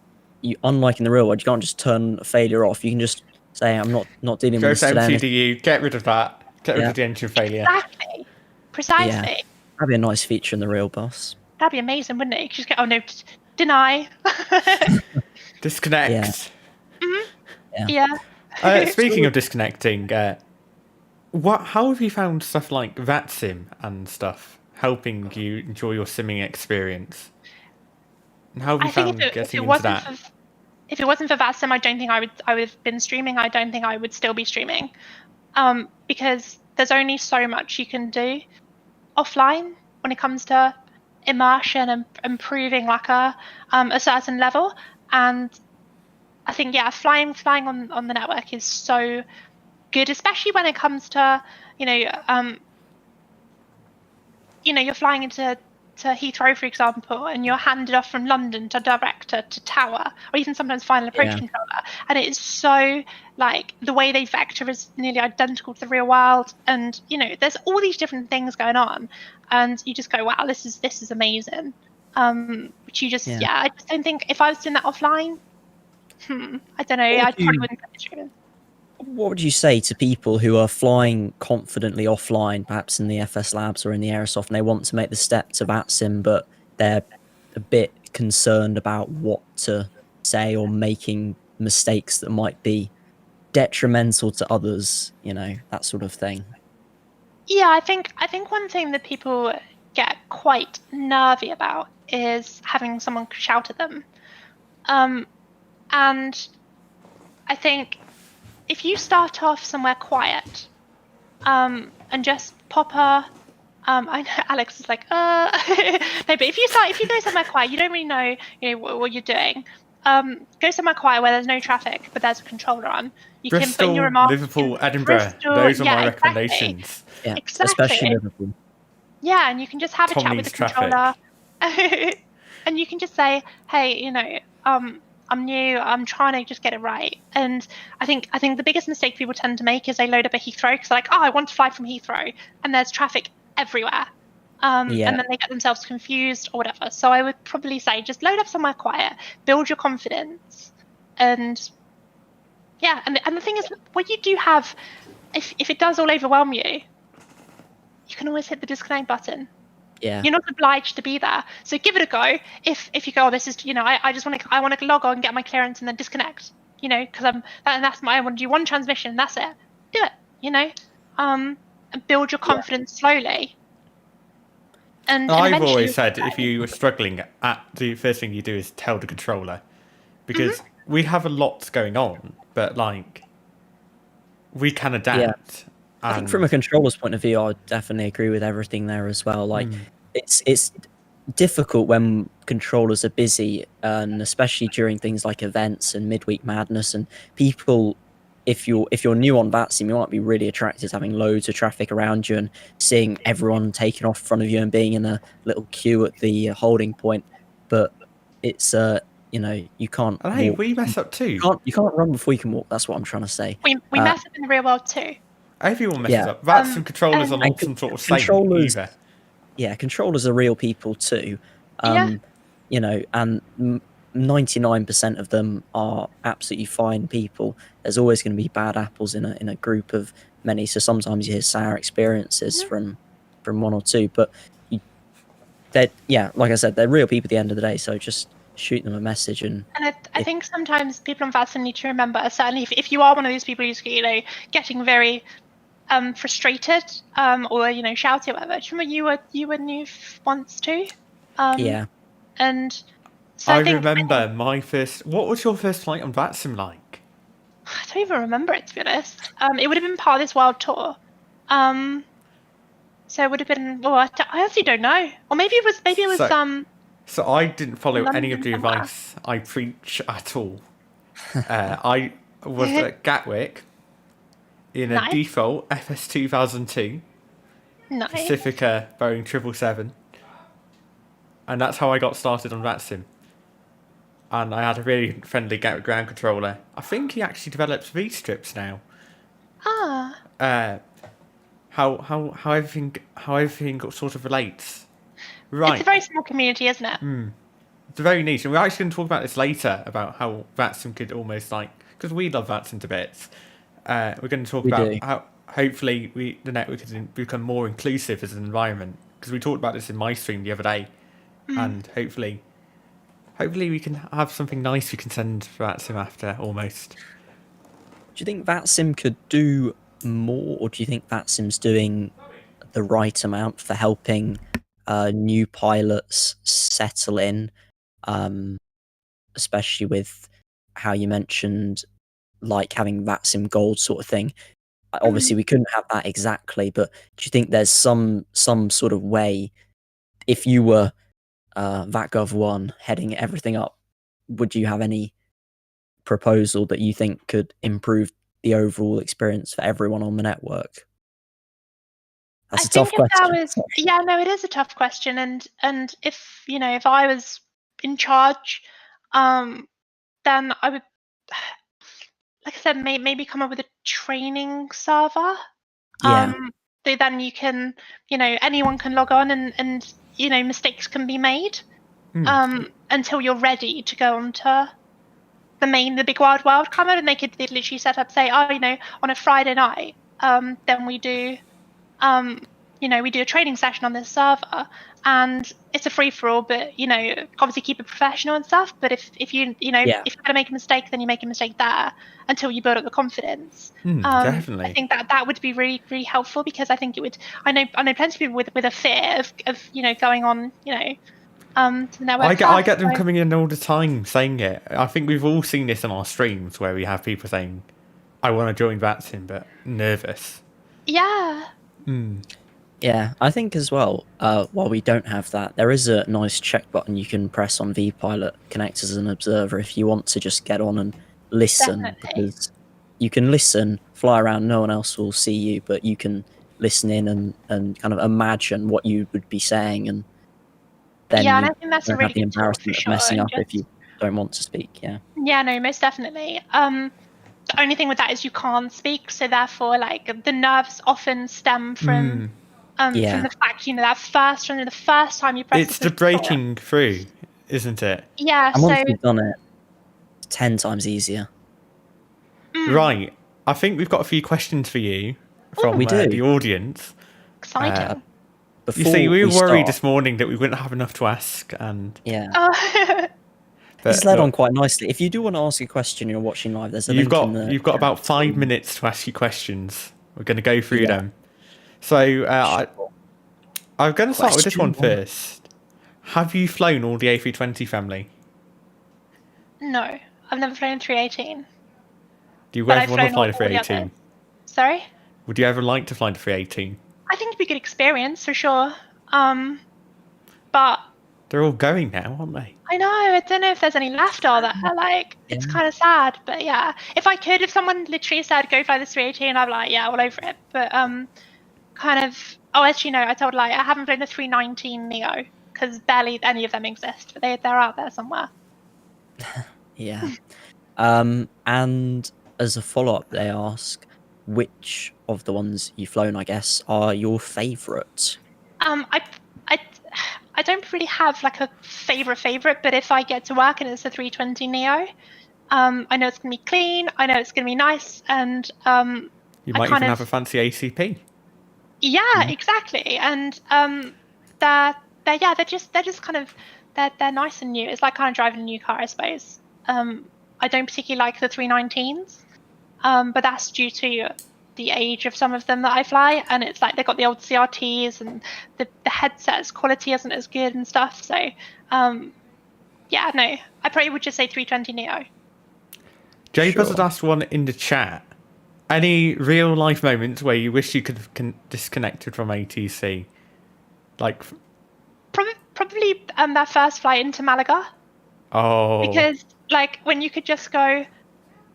unlike in the real world, you can't just turn failure off. You can just say, I'm not dealing with this today. Go to MTDU, get rid of that, get rid of the engine failure. Exactly, precisely. Yeah. That'd be a nice feature in the real bus. That'd be amazing, wouldn't it? You just go, oh no, deny. Disconnect. Yeah. Mm-hmm. Yeah. Speaking of disconnecting, how have you found stuff like VATSIM and stuff helping you enjoy your simming experience? And how have you found getting into that? If it wasn't for VATSIM, I don't think I would have been streaming. I don't think I would still be streaming, because there's only so much you can do offline when it comes to immersion and improving like a certain level. And I think, yeah, flying on the network is so good, especially when it comes to, you know, you're flying into to Heathrow, for example, and you're handed off from London to director to tower, or even sometimes final approach Yeah. controller, and it is so like the way they vector is nearly identical to the real world, and there's all these different things going on, and you just go, wow, this is amazing. Which you just Yeah. I just don't think if I was doing that offline, I don't know, I probably wouldn't get the treatment. What would you say to people who are flying confidently offline, perhaps in the FS Labs or in the Aerosoft, and they want to make the step to VATSIM, but they're a bit concerned about what to say or making mistakes that might be detrimental to others, that sort of thing? Yeah, I think one thing that people get quite nervy about is having someone shout at them. And I think if you start off somewhere quiet, and just pop a I know Alex is like, no, but if you go somewhere quiet, you don't really know, what you're doing. Go somewhere quiet where there's no traffic, but there's a controller on. You can put in your Bristol, remarks. Liverpool, Edinburgh. Those are my recommendations. Yeah, Exactly. especially Liverpool. Yeah, and you can just have a chat with the Tommy's controller, and you can just say, "Hey, I'm new. I'm trying to just get it right." And I think the biggest mistake people tend to make is they load up a Heathrow because they're like, "Oh, I want to fly from Heathrow," and there's traffic everywhere, and then they get themselves confused or whatever. So I would probably say just load up somewhere quiet, build your confidence, and yeah. And the thing is, what you do have, if it does all overwhelm you, you can always hit the disconnect button. Yeah. You're not obliged to be there. So give it a go. If you go, oh, this is, I just want to log on, get my clearance, and then disconnect. Because I want to do one transmission. That's it. Do it. And build your confidence slowly. And I've eventually always said if you were struggling, the first thing you do is tell the controller, because we have a lot going on, but we can adapt. I think from a controller's point of view, I definitely agree with everything there as well. Like, it's difficult when controllers are busy, and especially during things like events and midweek madness. And people, if you're new on VATSIM, you might be really attracted to having loads of traffic around you and seeing everyone taking off in front of you and being in a little queue at the holding point. But it's you can't. And hey, walk. we mess up too. You can't run before you can walk. That's what I'm trying to say. we mess up in the real world too. Everyone messes up. VATSIM controllers are not some sort of saint either. Yeah, controllers are real people too. Yeah. And 99% of them are absolutely fine people. There's always going to be bad apples in a group of many. So sometimes you hear sour experiences from one or two. But like I said, they're real people at the end of the day. So just shoot them a message. And I think sometimes people on VATSIM need to remember, certainly if you are one of those people who's getting very frustrated or shouty or whatever. Do you remember you were new once too? Yeah. And so I remember my first. What was your first flight on VATSIM like? I don't even remember it, to be honest. It would have been part of this world tour. So it would have been. Well, I actually don't know. Or maybe it was. So I didn't follow any of the London somewhere. advice I preach at all. I was at Gatwick in a Nice. default FS 2002 Nice. Pacifica Boeing 777, and that's how I got started on VATSIM. And I had a really friendly Gatwick ground controller. I think he actually develops V strips now. Ah. How everything sort of relates. Right. It's a very small community, isn't it? It's very niche, and we're actually going to talk about this later about how VATSIM could almost because we love VATSIM to bits. We're going to talk about how hopefully the network can become more inclusive as an environment, because we talked about this in my stream the other day, and hopefully we can have something nice we can send VATSIM after almost. Do you think VATSIM could do more, or do you think VATSIM's doing the right amount for helping new pilots settle in, especially with how you mentioned having VATSIM Gold sort of thing? Obviously, we couldn't have that exactly, but do you think there's some sort of way, if you were VATGov 1 heading everything up, would you have any proposal that you think could improve the overall experience for everyone on the network? That's I a tough think if that question. was, yeah, no, it is a tough question, and if if I was in charge, then I would, like I said, maybe come up with a training server. Yeah, So then you can, anyone can log on and mistakes can be made. Until you're ready to go onto the big wild world come out, and they'd literally set up, say, oh, on a Friday night, then we do we do a training session on this server, and it's a free for all, but obviously keep it professional and stuff. But if you yeah, if you're gonna make a mistake, then you make a mistake there until you build up the confidence. I Definitely. think that would be really, really helpful, because I think it would. I know plenty of people with a fear of going on to the network I first. get them So coming in all the time saying it. I think we've all seen this on our streams where we have people saying, "I want to join Batson, but nervous." yeah, yeah. I think as well, while we don't have that, there is a nice check button you can press on VPilot Connect as an observer if you want to just get on and listen, definitely. because you can listen, fly around, no one else will see you, but you can listen in and kind of imagine what you would be saying, and then Yeah, and you I think that's a don't have really the good tool for embarrassment of sure. messing And up if just you don't want to speak. Yeah. yeah, no, most definitely. The only thing with that is you can't speak, so therefore, like, the nerves often stem from Yeah. the fact, the first time you press the It's the push button. breaking through, isn't it? Yeah, And once so you've done it, it's 10 times easier. mm, Right. I think we've got a few questions for you We from ooh, do. the audience. exciting. You see, Before we we were worried start, this morning that we wouldn't have enough to ask, and yeah. Oh, This but led on look, quite nicely. If you do want to ask a question, you're watching live, there's a link in the you've got about chat. 5 minutes to ask your questions. We're going to go through Yeah, them. So sure. I'm going to start with this one Question one. first. Have you flown all the A320 family? no, I've never flown 318, Do you but ever I've want to flown fly the all the others. 318? Sorry? Would you ever like to fly the 318? I think it'd be a good experience for sure. But They're all going now, aren't they? I know, I don't know if there's any left, are there? Like, it's Yeah. kind of sad, but yeah. If someone literally said go fly this 318, I'd be like, yeah, all over it. But kind of. Oh, actually, no, I told a lie. I haven't flown the 319 Neo because barely any of them exist, but they're out there somewhere. Yeah. And as a follow-up, they ask, which of the ones you've flown, I guess, are your favourite? I I don't really have like a favorite, but if I get to work and it's a 320 Neo, I know it's gonna be clean. I know it's gonna be nice, and You I might kind even of have a fancy ACP. yeah, exactly. And they're just kind of they're nice and new. It's like kind of driving a new car, I suppose. I don't particularly like the 319s, but that's due to the age of some of them that I fly, and it's like they've got the old CRTs and the headset's quality isn't as good and stuff. So yeah, no, I probably would just say 320 Neo. Jay Sure. Buzzard asked one in the chat. Any real life moments where you wish you could have disconnected from ATC? Like, Probably that first flight into Malaga, oh, because like when you could just go,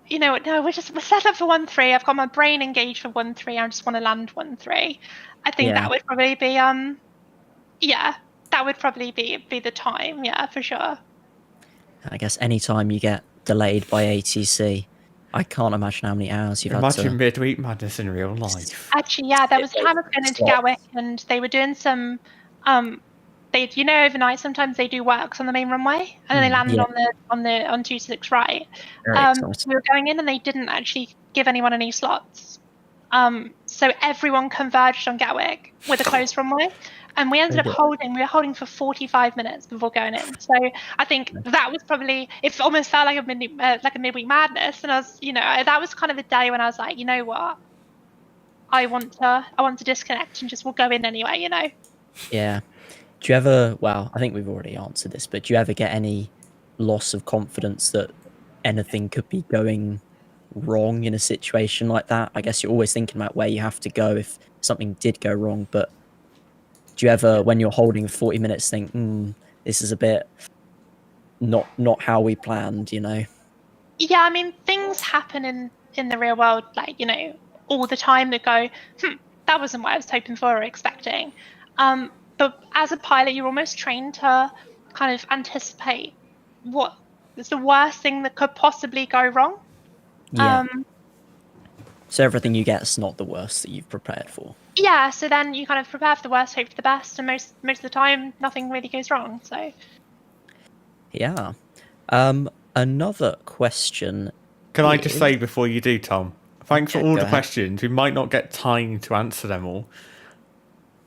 no, we're set up for 1-3. I've got my brain engaged for 1-3. I just want to land 1-3. I think Yeah. that would probably be yeah, that would probably be the time, yeah, for sure. I guess anytime you get delayed by ATC, I can't imagine how many hours you've imagine had to... midweek madness in real life. Actually, yeah, there was a time I was going into Gatwick, and they were doing some they overnight sometimes they do works on the main runway, and then they landed Yeah. on 226 right. Very exciting. We were going in, and they didn't actually give anyone any slots. So everyone converged on Gatwick with a closed runway, and we ended up we were holding for 45 minutes before going in. So I think that was probably, it almost felt like a midweek madness, and I was, that was kind of a day when I was like, you know what, I want to disconnect and just we'll go in anyway, Yeah. Do you ever, well, I think we've already answered this, but do you ever get any loss of confidence that anything could be going wrong in a situation like that? I guess you're always thinking about where you have to go if something did go wrong, but do you ever, when you're holding 40 minutes, think, this is a bit not how we planned, Yeah, I mean, things happen in the real world, like, all the time that go, that wasn't what I was hoping for or expecting. But as a pilot, you're almost trained to kind of anticipate what is the worst thing that could possibly go wrong. Yeah. So everything you get is not the worst that you've prepared for. Yeah, so then you kind of prepare for the worst, hope for the best, and most of the time nothing really goes wrong. So Yeah. Another question. Can I just is- say before you do, Tom? Thanks for Yeah, all go the ahead. questions. We might not get time to answer them all,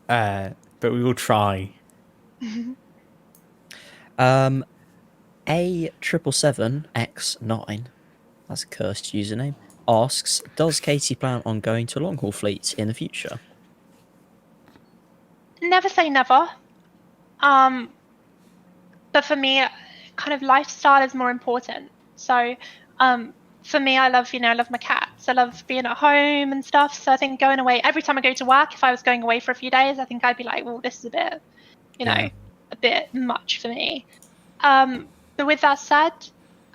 but we will try. A777X9, that's a cursed username, asks, does Katie plan on going to long haul fleets in the future? never say never. But for me, kind of lifestyle is more important. So for me, I love my cats. I love being at home and stuff. So I think going away every time I go to work, if I was going away for a few days, I think I'd be like, well, this is a bit, Yeah. a bit much for me. But with that said,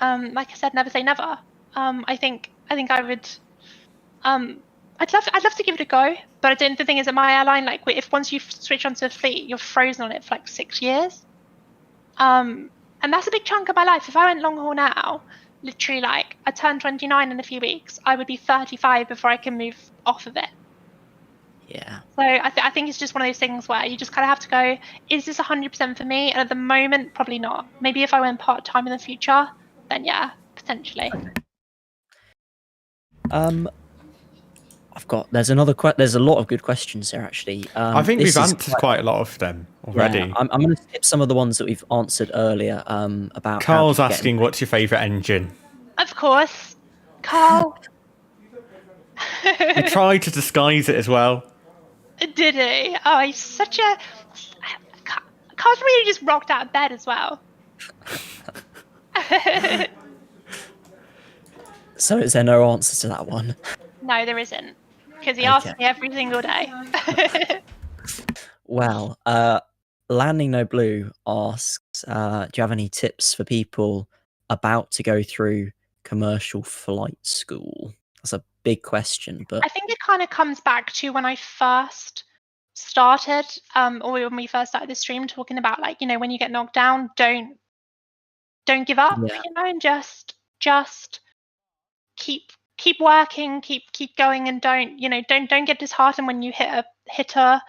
like I said, never say never. I think I would. I'd love to give it a go, but I don't. The thing is, at my airline, like if once you switch onto a fleet, you're frozen on it for like 6 years. And that's a big chunk of my life. If I went long haul now, literally, like I turn 29 in a few weeks, I would be 35 before I can move off of it. Yeah. So I think it's just one of those things where you just kind of have to go, is this 100% for me? And at the moment, probably not. Maybe if I went part-time in the future, then yeah, potentially. There's another there's a lot of good questions here actually. I think this we've is answered quite a lot of them already. Yeah, I'm going to skip some of the ones that we've answered earlier. About how Carl's did you get asking, what's your favourite engine? Of course, Carl. He tried to disguise it as well. Did he? Oh, he's such a... Carl's really just rocked out of bed as well. So is there no answer to that one? No, there isn't. Because he asks me every single day. Well, Landing No Blue asks, do you have any tips for people about to go through commercial flight school? That's a big question, but I think it kind of comes back to when I first started, or when we first started the stream, talking about like, when you get knocked down, don't give up, Yeah. and just keep working, keep going, and don't get disheartened when you hit a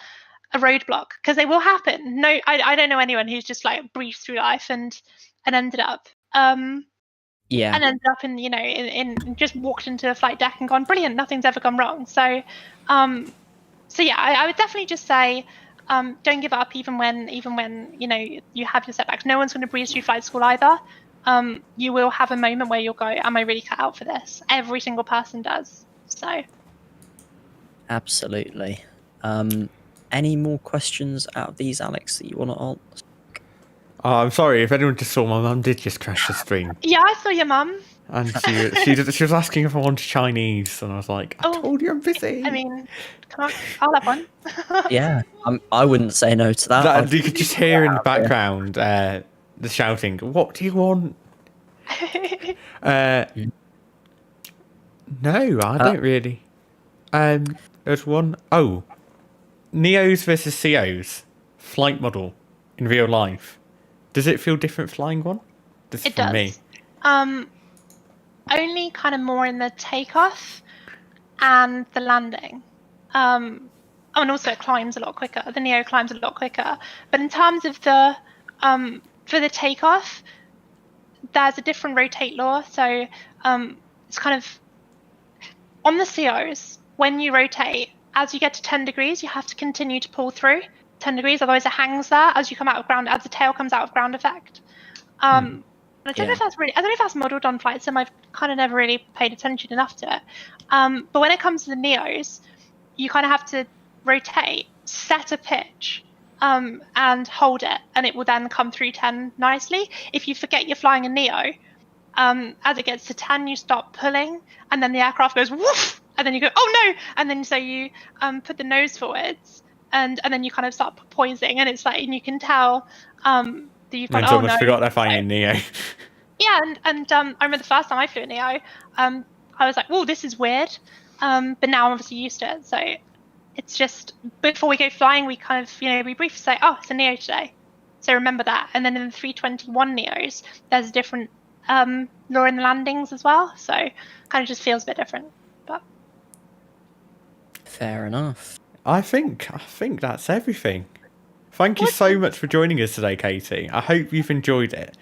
roadblock, because they will happen. No, I don't know anyone who's just like breezed through life and ended up yeah, and ended up in just walked into the flight deck and gone, brilliant, nothing's ever gone wrong. So yeah, I would definitely just say don't give up even when you have your setbacks. No one's going to breeze through flight school either. You will have a moment where you'll go, am I really cut out for this? Every single person does. So absolutely. Any more questions out of these, Alex, that you want to ask? Oh, I'm sorry if anyone just saw, my mum did just crash the stream. yeah, I saw your mum. And she was asking if I wanted Chinese, and I was like, I told you I'm busy. I mean, come on, I'll have one. Yeah, I wouldn't say no to that. You could just hear in the background the shouting, what do you want? No, I don't really. There's one. Oh, Neos versus COs flight model in real life. Does it feel different flying one? This It is from does. me. Only kind of more in the takeoff and the landing. And also it climbs a lot quicker. The Neo climbs a lot quicker. But in terms of the for the takeoff, there's a different rotate law. So it's kind of on the COs, when you rotate, as you get to 10 degrees, you have to continue to pull through 10 degrees, otherwise it hangs there as you come out of ground, as the tail comes out of ground effect. And I don't know if that's modeled on flight sim. I've kind of never really paid attention enough to it. But when it comes to the Neos, you kind of have to rotate, set a pitch, and hold it, and it will then come through 10 nicely. If you forget you're flying a Neo, as it gets to 10, you stop pulling, and then the aircraft goes woof, and then you go, oh no, and then so you put the nose forwards, and then you kind of start poising, and it's like, and you can tell that you've gone, Until I forgot they're flying Neo. Yeah, and I remember the first time I flew a Neo, I was like, "Whoa, this is weird," but now I'm obviously used to it. So it's just before we go flying, we kind of, we briefly say, oh, it's a Neo today. So remember that. And then in the 321 Neos, there's a different law in the landings as well. So kind of just feels a bit different. But Fair enough. I think that's everything. Thank you so much for joining us today, Katie. I hope you've enjoyed it.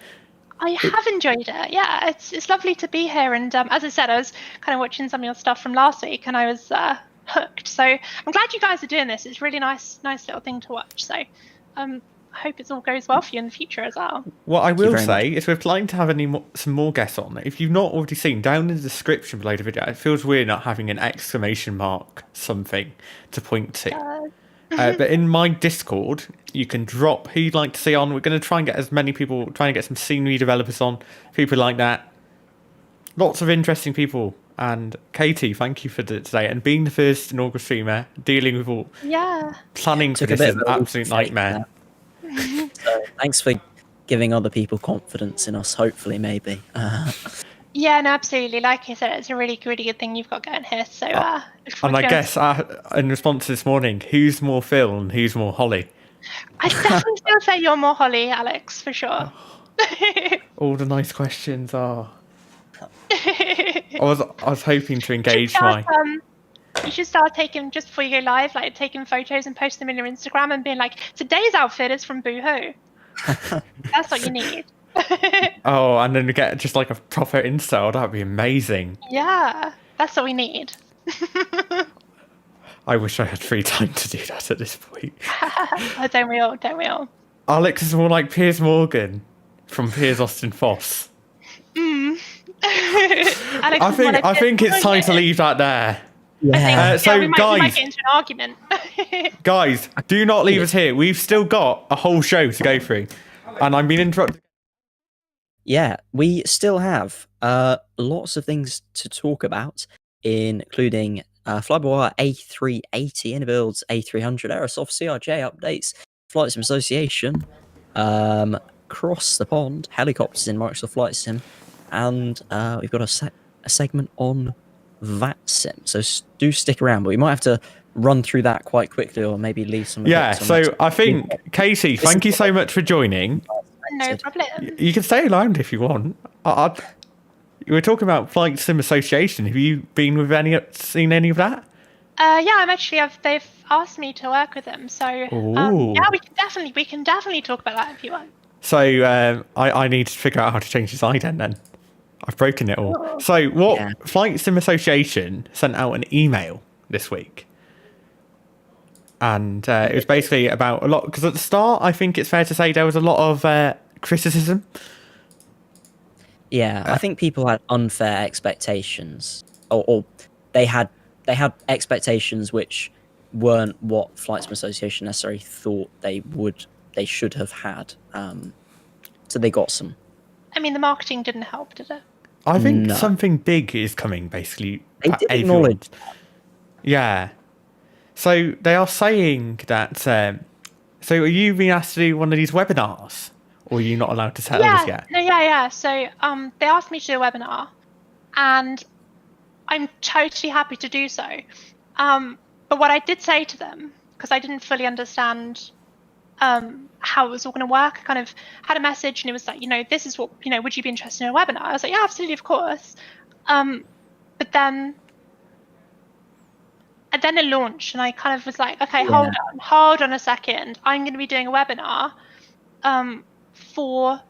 I have enjoyed it. Yeah, it's lovely to be here. And as I said, I was kind of watching some of your stuff from last week, and I was hooked. So I'm glad you guys are doing this. It's a really nice little thing to watch. So I hope it all goes well for you in the future as well. What I will say is we're planning to have some more guests on. If you've not already seen, down in the description below the video, it feels weird not having an exclamation mark something to point to. But in my Discord, you can drop who you'd like to see on. We're going to try and get as many people, trying to get some scenery developers on, people like that. Lots of interesting people. And Katie, thank you for today and being the first inaugural streamer, dealing with all planning for this is an absolute nightmare. So thanks for giving other people confidence in us, hopefully, maybe. Yeah, no, absolutely. Like I said, it's a really, really good thing you've got going here. So, and I guess in response to this morning, who's more Phil and who's more Holly? I definitely still say you're more Holly, Alex, for sure. All the nice questions are. I was hoping to engage you should start taking, just before you go live, like taking photos and posting them in your Instagram and being like, today's outfit is from Boohoo. That's what you need. Oh, and then get just like a proper install. That'd be amazing. Yeah, that's what we need. I wish I had free time to do that at this point. Oh, don't we all? Don't we all? Alex is more like Piers Morgan from Piers Austin Foss. Alex I think it's time to leave that there. Yeah. So we might get into an argument. Guys, do not leave us here. We've still got a whole show to go through, and I'm being interrupted. Yeah, we still have lots of things to talk about, including Flyby A380, Innobuild's A300, Aerosoft CRJ updates, Flight Sim Association, Cross the Pond, helicopters in Microsoft Flight Sim, and we've got a segment on VATSIM. So do stick around, but we might have to run through that quite quickly, or maybe leave some. Yeah, so I think, Katie, thank you so much for joining. No problem. You can stay around if you want. We were talking about Flight Sim Association. Have you been with seen any of that? Yeah, they've asked me to work with them, so yeah, we can definitely talk about that if you want. So I need to figure out how to change this ident then. I've broken it all. Oh. So Flight Sim Association sent out an email this week. And it was basically about a lot, because at the start, I think it's fair to say there was a lot of criticism. Yeah, I think people had unfair expectations, or they had expectations which weren't what Flight Sim Association necessarily thought they should have had. So they got some. I mean, the marketing didn't help, did it? I think something big is coming, basically. They did acknowledge. Yeah. So they are saying that. So are you being asked to do one of these webinars, or are you not allowed to tell us yet? Yeah. So they asked me to do a webinar, and I'm totally happy to do so. But what I did say to them, because I didn't fully understand how it was all going to work, I kind of had a message, and it was like, this is what, would you be interested in a webinar? I was like, yeah, absolutely, of course. But then it launched, and I kind of was like, okay, hold on a second. I'm going to be doing a webinar for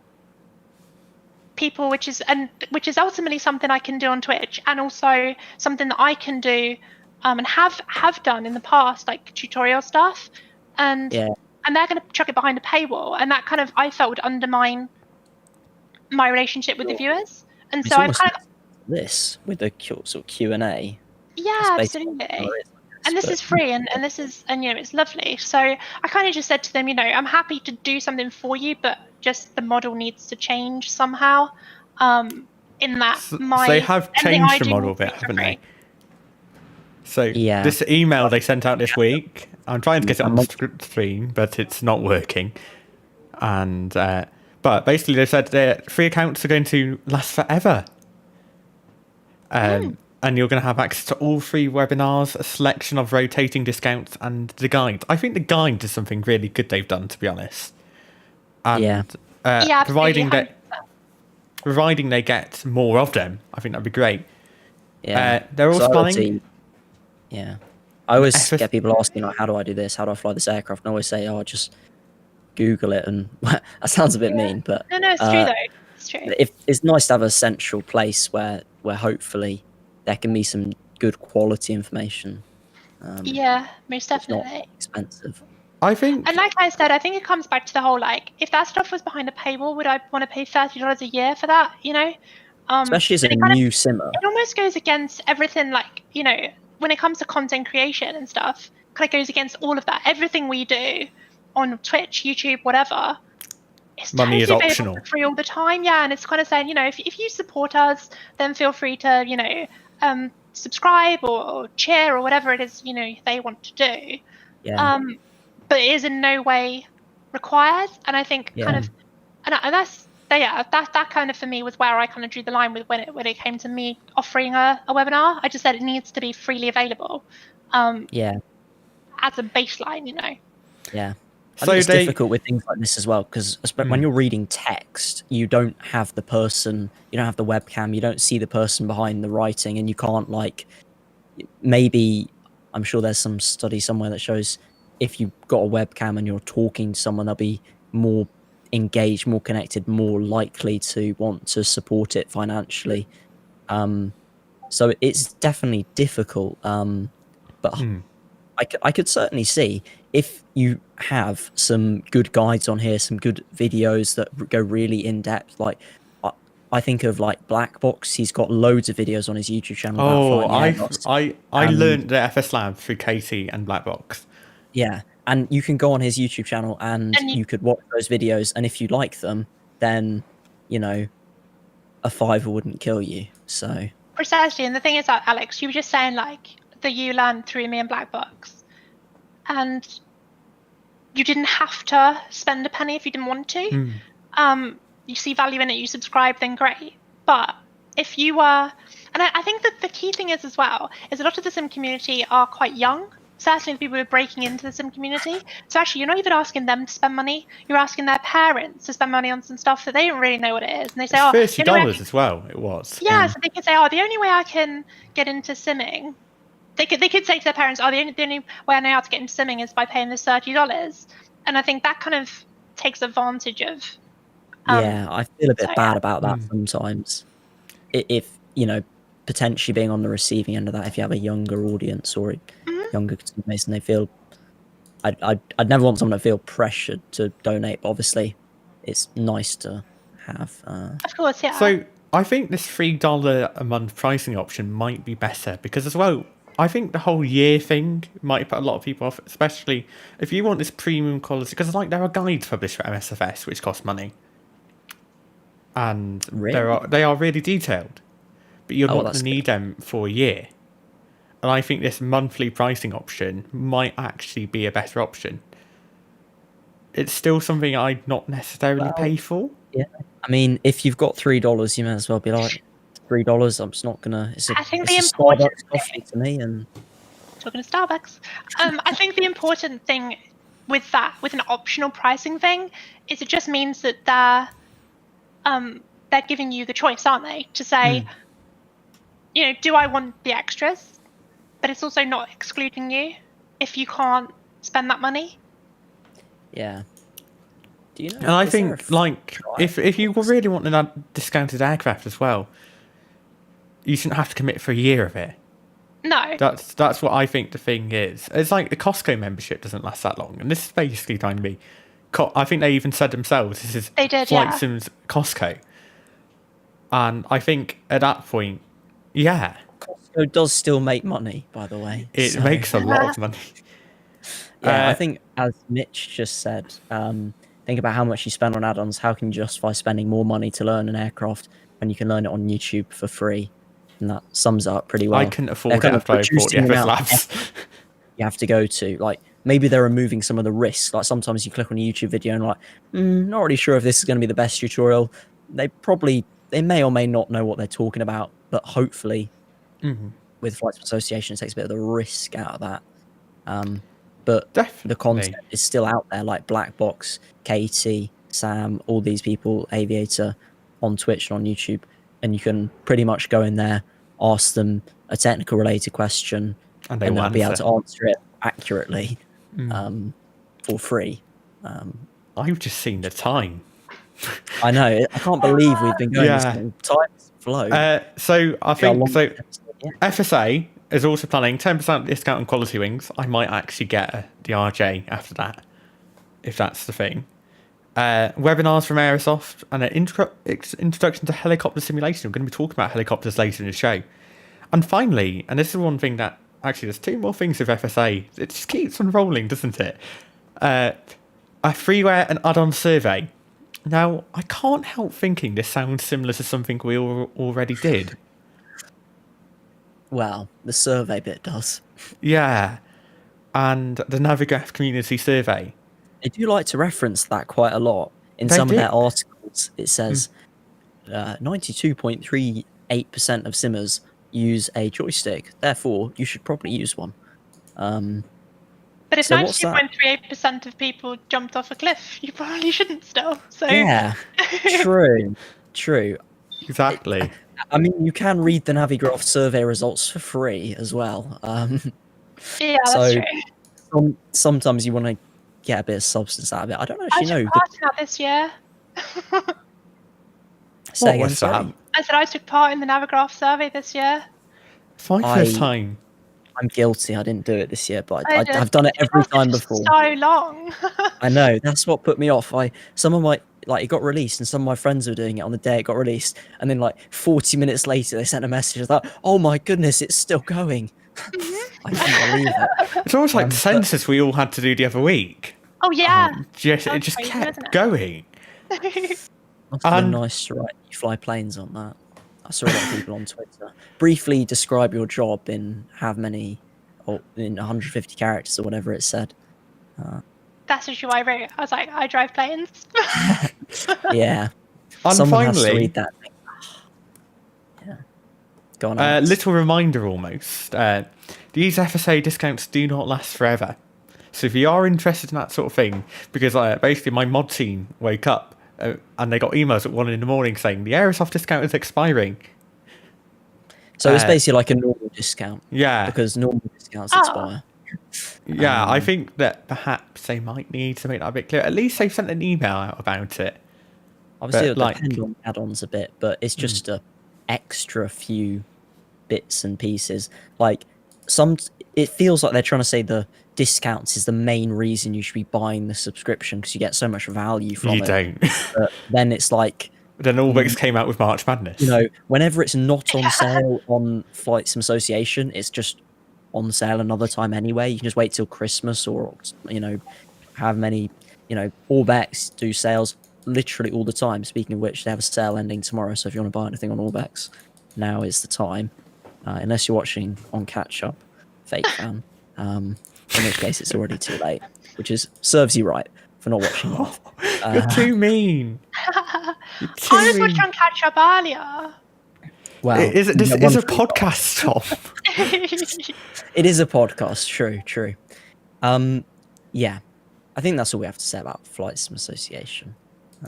people, which is ultimately something I can do on Twitch, and also something that I can do and have done in the past, like tutorial stuff, and they're going to chuck it behind a paywall, and that kind of, I felt, would undermine my relationship with the viewers. And so I kind of this with the sort of Q&A. Yeah, absolutely. And this is free, and this is, and it's lovely. So I kind of just said to them, I'm happy to do something for you, but just the model needs to change somehow. In that so they have changed the model a bit, haven't they? So this email they sent out this week, I'm trying to get it on the screen, but it's not working. And but basically they said their free accounts are going to last forever. and you're going to have access to all 3 webinars, a selection of rotating discounts, and the guide. I think the guide is something really good they've done, to be honest. And Yeah. Yeah, absolutely. providing they get more of them, I think that'd be great. Yeah. They're So also I planning. always FS get people asking, like, how do I do this? How do I fly this aircraft? And I always say, oh, just Google it. And that sounds a bit mean, but No, it's true though. It's true. if it's nice to have a central place where hopefully there can be some good quality information. Yeah, most It's not definitely. expensive. I think. And like I said, I think it comes back to the whole, like, if that stuff was behind a paywall, would I want to pay $30 a year for that? You know, Especially as a and it new simmer. it almost goes against everything. Like, you know, when it comes to content creation and stuff, kind of goes against all of that. Everything we do on Twitch, YouTube, whatever, it's Money is totally available optional. for free all the time. Yeah, and it's kind of saying, you know, if you support us, then feel free to, you know, subscribe or cheer or whatever it is, you know, they want to do. Yeah. But it is in no way required. And I think kind of, and that kind of for me was where I kind of drew the line with when it came to me offering a webinar. I just said it needs to be freely available. As a baseline, you know. Yeah. I So think it's difficult with things like this as well, because when you're reading text, you don't have the person, you don't have the webcam, you don't see the person behind the writing, and you can't, like, maybe, I'm sure there's some study somewhere that shows if you've got a webcam and you're talking to someone, they'll be more engaged, more connected, more likely to want to support it financially. So it's definitely difficult, but I could certainly see if you have some good guides on here, some good videos that go really in depth. Like I think of like Black Box. He's got loads of videos on his YouTube channel. Oh, about flying I learned the FS Lab through Katie and Black Box. Yeah, and you can go on his YouTube channel and you could watch those videos, and if you like them, then, you know, a $5 wouldn't kill you. So Precisely, and the thing is that, Alex, you were just saying, like, that you learned through me and Black Box, and you didn't have to spend a penny if you didn't want to. You see value in it, you subscribe, then great. But if you were, and I think that the key thing is as well, is a lot of the sim community are quite young. Certainly the people who are breaking into the sim community. So actually, you're not even asking them to spend money. You're asking their parents to spend money on some stuff that they don't really know what it is. And they say, it's $30 as well, it was. Yeah, so they could say, oh, the only way I can get into simming, they could say to their parents, oh, the only way I know how to get into simming is by paying this $30. And I think that kind of takes advantage of... I feel a bit bad about that sometimes. If, you know, potentially being on the receiving end of that, if you have a younger audience or a younger teammates and they feel... I'd never want someone to feel pressured to donate, but obviously it's nice to have... Of course, yeah. So I think this $3 a month pricing option might be better because as well, I think the whole year thing might put a lot of people off, especially if you want this premium quality, because like there are guides published for MSFS which cost money. And they are really detailed, but you're not going to need them for a year. And I think this monthly pricing option might actually be a better option. It's still something I'd not necessarily pay for. Yeah, I mean, if you've got $3, you may as well be like, $3. I'm just not gonna. It's a Starbucks coffee to me. And talking to Starbucks, I think the important thing with that, with an optional pricing thing, is it just means that they're giving you the choice, aren't they? To say, you know, do I want the extras? But it's also not excluding you if you can't spend that money. Yeah. Do you know? And I think, like, if you really want a discounted aircraft as well, you shouldn't have to commit for a year of it. No. That's what I think the thing is. It's like the Costco membership doesn't last that long, and this is basically trying to be. I think they even said themselves this is Flight Sim's Costco, and I think at that point, Costco does still make money, by the way. It makes a lot of money. Yeah, I think as Mitch just said, think about how much you spend on add-ons. How can you justify spending more money to learn an aircraft when you can learn it on YouTube for free? And that sums it up pretty well. I couldn't afford it after I bought the FS Labs. You have to go to, like, maybe they're removing some of the risks. Like sometimes you click on a YouTube video and like, not really sure if this is going to be the best tutorial. They may or may not know what they're talking about, but hopefully with Flight Sim Association, it takes a bit of the risk out of that. But Definitely. the content is still out there, like Black Box, Katie, Sam, all these people, Aviator, on Twitch and on YouTube, and you can pretty much go in there, ask them a technical related question, And and will they'll be able answer. to answer it accurately for free. I've just seen the time. I know. I can't believe we've been going this Yeah. long. Time's flow. So I How think long so. is the episode? Yeah. FSA is also planning 10% discount on quality wings. I might actually get the RJ after that, if that's the thing. Webinars from Aerosoft and an introduction to helicopter simulation. We're going to be talking about helicopters later in the show. And finally, and this is one thing that actually there's two more things with FSA. It just keeps on rolling, doesn't it? A freeware and add-on survey. Now, I can't help thinking this sounds similar to something we already did. Well, the survey bit does. Yeah. And the Navigraph community survey. They do like to reference that quite a lot. In They some do. of their articles, it says 92.38% of simmers use a joystick. Therefore, you should probably use one. But if So what's that? 92.38% of people jumped off a cliff, you probably shouldn't still. So Yeah, true. Exactly. I mean, you can read the Navigraph survey results for free as well. yeah, that's So- true. Sometimes you want to get a bit of substance out of it. I don't I actually know. took part in that this year. Say What again, was sorry. that? I said I took part in the Navigraph survey this year. My first time. I'm guilty. I didn't do it this year, but I did. I've done it every It time lasted before. So long. I know, that's what put me off. Some of my it got released, and some of my friends were doing it on the day it got released, and then 40 minutes later they sent a message like, "Oh my goodness, it's still going." I can't believe it. It's almost like the but- census we all had to do the other week. Oh yeah. It That's just crazy, kept isn't it? going. Must have been And- nice to write "You fly planes" on that. I saw a lot of people on Twitter. Briefly describe your job in how many, or in 150 characters or whatever it said. That's actually what I wrote. I was like, I drive planes. Yeah. And Someone has to finally, read that thing. Yeah. Go on. Alex. little reminder almost. These FSA discounts do not last forever. So if you are interested in that sort of thing, because basically my mod team woke up and they got emails at 1 a.m. saying the Aerosoft discount is expiring. So it's basically like a normal discount Yeah. because normal discounts Oh. expire. Yeah, I think that perhaps they might need to make that a bit clear. At least they've sent an email out about it. Obviously, But, it'll depend on add-ons a bit, but it's just a extra few bits and pieces. It feels like they're trying to say the discounts is the main reason you should be buying the subscription because you get so much value from You it. don't. But then it's like, Then Allbix came out with March Madness. whenever it's not on sale on Flight Sim Association, it's just on sale another time anyway. You can just wait till Christmas or have many. Allbacks do sales literally all the time. Speaking of which, they have a sale ending tomorrow. So if you want to buy anything on Allbacks, now is the time. Unless you're watching on catch up, fake fan. In which case it's already too late, which serves you right for not watching live. You're too mean. You're too I was mean. watching on catch up earlier. Well, This you is get a one free podcast, Tom. It is a podcast. True. Yeah, I think that's all we have to say about Flight Sim Association.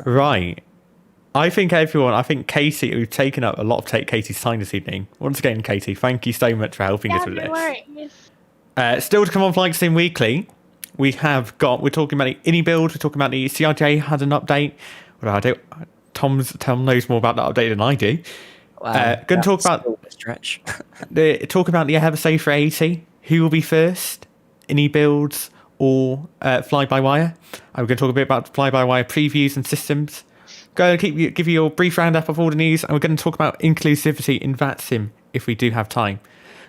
Right. I think Katie, we've taken up a lot of Katie's time this evening. Once again, Katie, thank you so much for helping yeah, us with no this. worries. Still to come on Flight Sim Weekly, we're talking about the INI build, we're talking about the CRJ had an update. Tom knows more about that update than I do. Going to talk about the stretch. talk about the A380. Who will be first? INI builds or fly-by-wire? And we're going to talk a bit about fly-by-wire previews and systems. Give you your brief roundup of all the news, and we're going to talk about inclusivity in VATSIM if we do have time.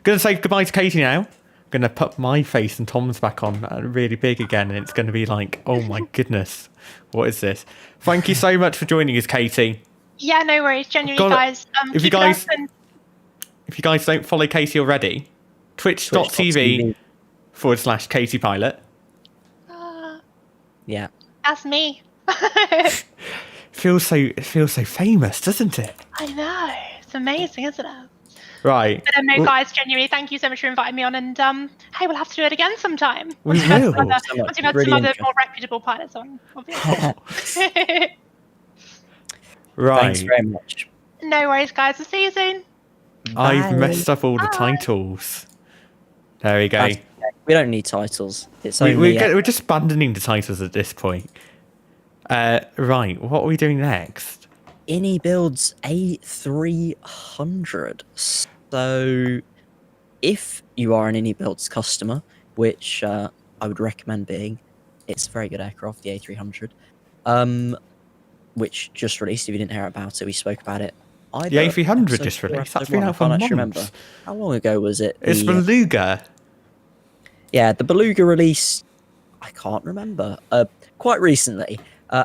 Going to say goodbye to Katie now. Going to put my face and Tom's back on really big again, and it's going to be like, oh my goodness, what is this? Thank you so much for joining us, Katie. Yeah, no worries. Genuinely, guys. If you keep it guys- up and- If you guys don't follow Katie already, twitch.tv/KatiePilot. Yeah. That's me. It feels so famous, doesn't it? I know. It's amazing, isn't it? Right. But no, Well, guys, genuinely, thank you so much for inviting me on. And hey, we'll have to do it again sometime. We Once you've had will. some other, So much. once you've had Really some other interesting. more reputable pilots on, obviously. Right. Thanks very much. No worries, guys. We'll see you soon. I've Bye. messed up all the Bye. titles. There we go. That's okay. We don't need titles. It's We, only we're just abandoning the titles at this point. Right, what are we doing next? Ini builds A300. So, if you are an Ini builds customer, which I would recommend being, it's a very good aircraft, the A300. Which just released. If you didn't hear about it, we spoke about it. The A300 just released. That's been out for I months. can't actually remember. How long ago was it? It's Beluga. Yeah, the Beluga release, I can't remember. Quite recently.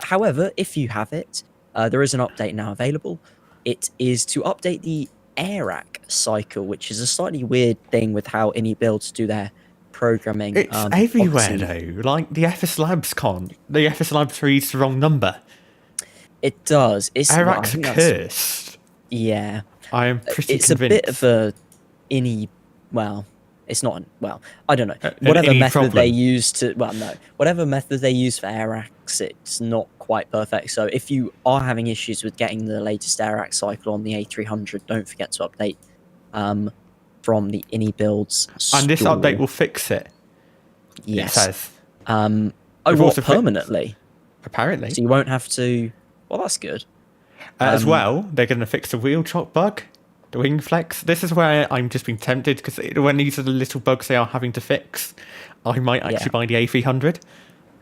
However, if you have it, there is an update now available. It is to update the AIRAC cycle, which is a slightly weird thing with how Ini builds do their programming. It's everywhere obviously, though. Like the FS Labs the FS Labs reads the wrong number. It does. It's well, I AIRAC's think that's- cursed. Yeah. I am pretty It's convinced. a bit of a Ini. Well, it's not. Well, I don't know. An Whatever Ini method they problem. use to. Well, no. Whatever method they use for AIRACs, it's not quite perfect. So if you are having issues with getting the latest AIRAC cycle on the A300, don't forget to update from the Ini builds. And this store. update will fix it. Yes. It says. Oh, We've what, also fixed- permanently? Apparently. So you won't have to. Well, that's good. As well, they're going to fix the wheel chop bug, the wing flex. This is where I'm just being tempted because when these are the little bugs they are having to fix, I might actually buy the A300.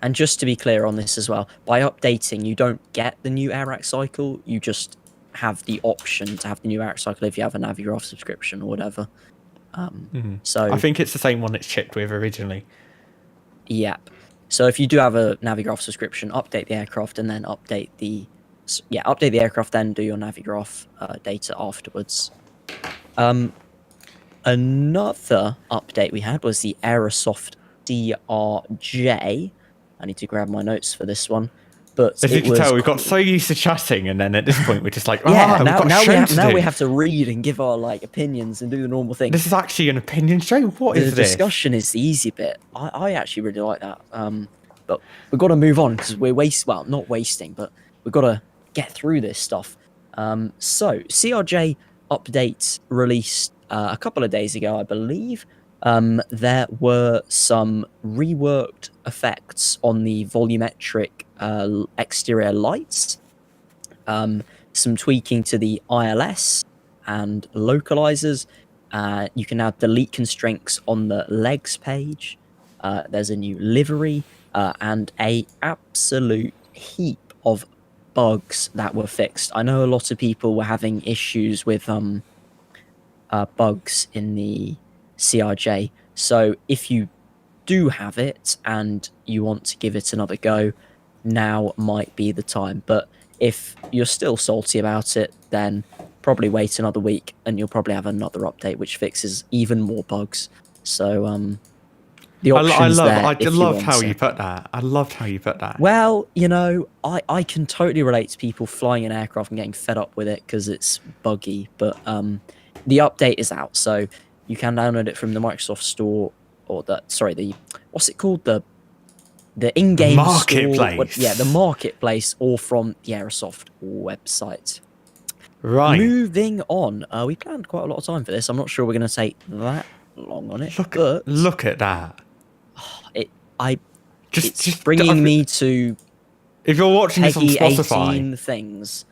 And just to be clear on this as well, by updating, you don't get the new AIRAC cycle. You just have the option to have the new AIRAC cycle if you have a Navigraph subscription or whatever. So I think it's the same one it's shipped with originally. Yep. So if you do have a Navigraph subscription, update the aircraft and then update the aircraft, then do your Navigraph data afterwards. Another update we had was the Aerosoft DRJ. I need to grab my notes for this one. But As you it can was tell, we got so used to chatting, and then at this point, we're just like, yeah. we've got a show to Now do. we have to read and give our opinions and do the normal thing. This is actually an opinion show. What is The this? discussion is the easy bit. I actually really like that. But we've got to move on because we're not wasting, but we've got to get through this stuff. So CRJ update released a couple of days ago, I believe. There were some reworked effects on the volumetric exterior lights, some tweaking to the ILS and localizers. You can now delete constraints on the legs page. There's a new livery and a absolute heap of bugs that were fixed. I know a lot of people were having issues with bugs in the CRJ. So if you do have it and you want to give it another go, now might be the time. But if you're still salty about it, then probably wait another week and you'll probably have another update which fixes even more bugs. So the options there. I loved how you put that. I loved how you put that. Well, I can totally relate to people flying an aircraft and getting fed up with it because it's buggy. But the update is out, so you can download it from the Microsoft Store or what's it called? The in-game Marketplace. Store. The marketplace, or from the Aerosoft website. Right. Moving on, we planned quite a lot of time for this. I'm not sure we're going to take that long on it. Look at that. It's bringing me to if you're watching this on Peggy Spotify, 18 things.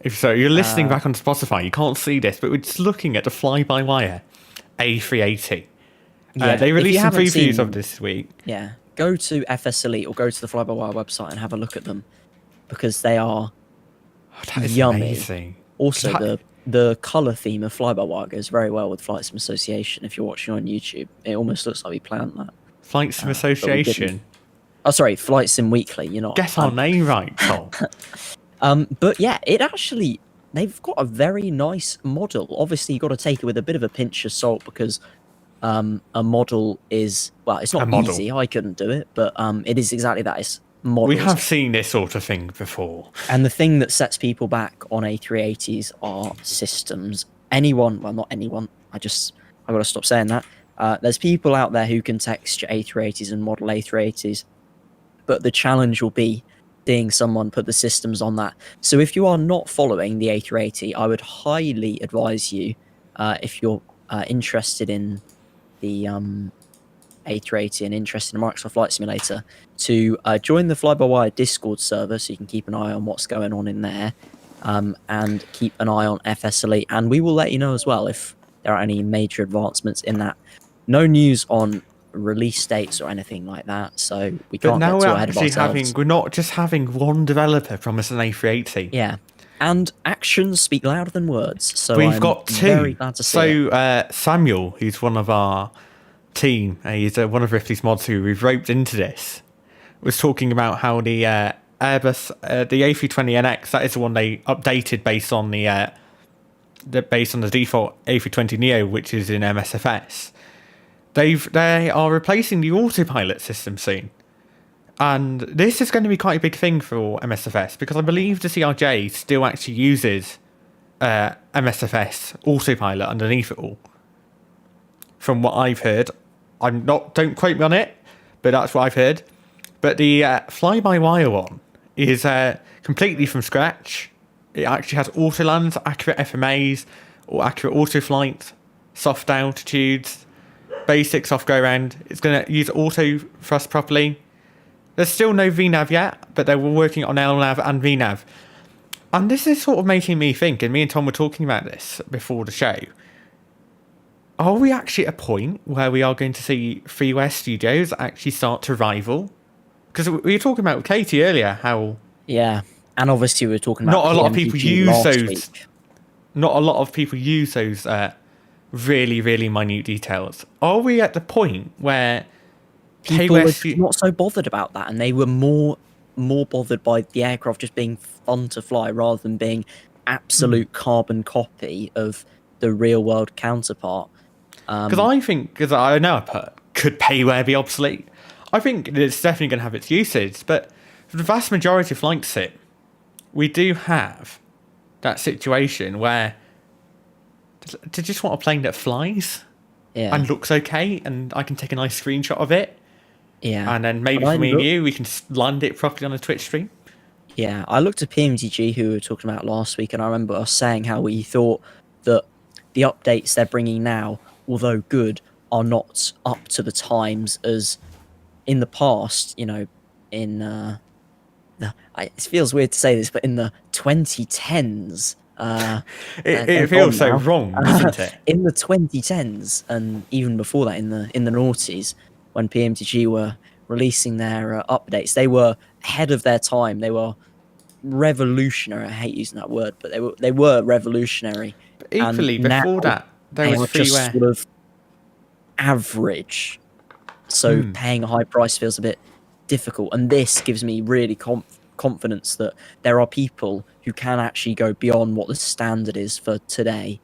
if so, you're listening back on Spotify. You can't see this, but we're just looking at the fly-by-wire A380. Yeah, they if released you some haven't previews seen- of this week. Yeah, go to FS Elite or go to the Fly-by-Wire website and have a look at them because they are That is yummy. amazing. Also, That- the color theme of Fly-by-Wire goes very well with Flight Sim Association. If you're watching on YouTube, it almost looks like we planned that. Flight Sim but we Association. didn't. Oh, sorry, Flight Sim Weekly. You're not. Get our name right, Tom. But yeah, they've got a very nice model. Obviously, you've got to take it with a bit of a pinch of salt because a model is, well, it's A not model. easy. I couldn't do it, but it is exactly that. It's models. We have seen this sort of thing before. And the thing that sets people back on A380s are systems. anyone, well, not anyone, I gotta stop saying that. There's people out there who can texture A380s and model A380s, but the challenge will be seeing someone put the systems on that. So if you are not following the A380, I would highly advise you, if you're interested in the A380 and interested in Microsoft Flight Simulator, to join the Fly-by-Wire Discord server so you can keep an eye on what's going on in there, and keep an eye on FS Elite, and we will let you know as well if there are any major advancements in that. No news on release dates or anything like that, so we But can't now get we're too ahead of actually ourselves. we're not just having one developer promise an A380. Yeah, and actions speak louder than words, so We've I'm got two. very glad to see it. Samuel, who's one of our team, he's one of Ripley's mods who we've roped into this, was talking about how the Airbus, the A320NX, that is the one they updated based on the default A320 Neo, which is in MSFS. They are replacing the autopilot system soon. And this is going to be quite a big thing for MSFS, because I believe the CRJ still actually uses MSFS autopilot underneath it all. From what I've heard, don't quote me on it, but that's what I've heard. But the fly-by-wire one is completely from scratch. It actually has auto-lands, accurate FMAs, or accurate auto-flight, soft altitudes, basic soft go-around. It's going to use auto-thrust properly. There's still no VNAV yet, but they were working on LNAV and VNAV. And this is sort of making me think, and me and Tom were talking about this before the show, are we actually at a point where we are going to see freeware studios actually start to rival? Because we were talking about with Katie earlier how... Yeah, and obviously we were talking about not a lot of people PMDG use last those. week. Not a lot of people use those really, really minute details. Are we at the point where People are not so bothered about that, and they were more bothered by the aircraft just being fun to fly rather than being absolute carbon copy of the real world counterpart? Because I know could payware be obsolete? I think it's definitely going to have its uses, but for the vast majority of flight sim, we do have that situation where to just want a plane that flies and looks okay, and I can take a nice screenshot of it. Yeah. And then maybe for me and you, we can land it properly on a Twitch stream. Yeah, I looked at PMDG, who we were talking about last week, and I remember us saying how we thought that the updates they're bringing now, although good, are not up to the times as in the past, in it feels weird to say this, but in the 2010s, it feels so wrong, doesn't it? In the 2010s, and even before that, in the noughties, when PMTG were releasing their updates, they were ahead of their time. They were revolutionary. I hate using that word, but they were revolutionary. But equally, before that, there was freeware. Just sort of average. So paying a high price feels a bit difficult, and this gives me really confidence that there are people who can actually go beyond what the standard is for today,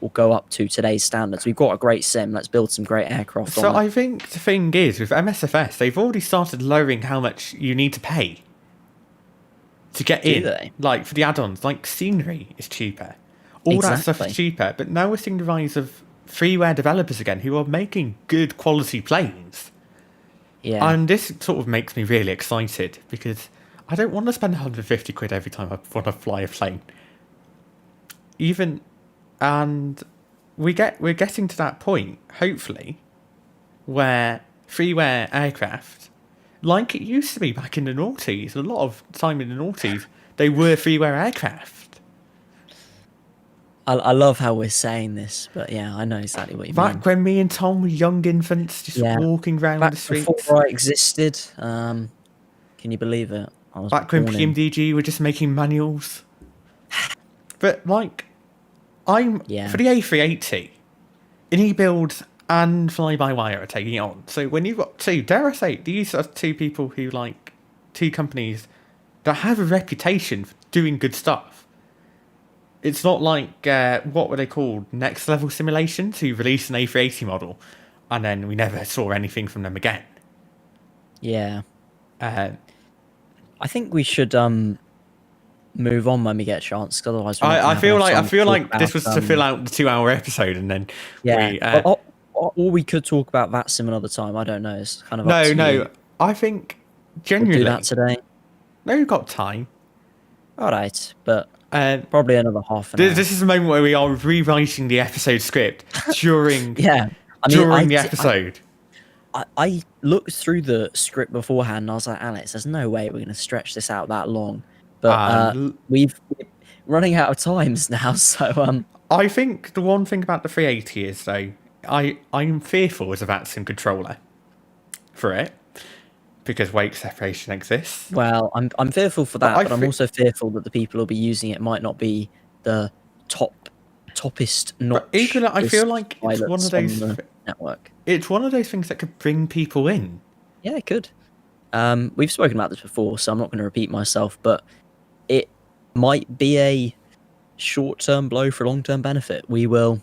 or go up to today's standards. We've got a great sim. Let's build some great aircraft. So I think the thing is, with MSFS, they've already started lowering how much you need to pay to get in. They? Like for the add-ons, like scenery is cheaper. All that stuff is cheaper. But now we're seeing the rise of freeware developers again who are making good quality planes. Yeah. And this sort of makes me really excited, because I don't want to spend 150 quid every time I want to fly a plane. And we're getting to that point, hopefully, where freeware aircraft, like it used to be back in the noughties, a lot of time in the noughties, they were freeware aircraft. I love how we're saying this, but yeah, I know exactly what you mean. Back when me and Tom were young infants, just walking around the streets. Before I existed, can you believe it? Back when PMDG were just making manuals. But like, for the A380, any builds and fly-by-wire are taking it on. So when you've got dare I say, these are two people who two companies that have a reputation for doing good stuff. It's not like, what were they called? Next Level Simulations, who released an A380 model, and then we never saw anything from them again. Yeah. I think we should move on when we get a chance, 'cause otherwise we're not I gonna have feel enough like time to talk about, this was to fill out the 2-hour episode, and then yeah. we. Or we could talk about that some another time. I don't know. It's kind of up No, to you. no. I think We'll genuinely. do that today. No, we've got time. All right, but Um, probably another half an hour. this is the moment where we are rewriting the episode script during Yeah, I mean, during the episode. I looked through the script beforehand and I was like, Alex, there's no way we're going to stretch this out that long. But we're running out of times now, so I think the one thing about the 380 is though, I'm fearful as a vacuum controller for it because weight separation exists. well, I'm fearful for that, But but I'm also fearful that the people who'll be using it might not be the toppest notch. But equally, I feel like it's one of those. Network. It's one of those things that could bring people in. Yeah, it could. We've spoken about this before, so I'm not going to repeat myself, but it might be a short-term blow for long-term benefit. We will,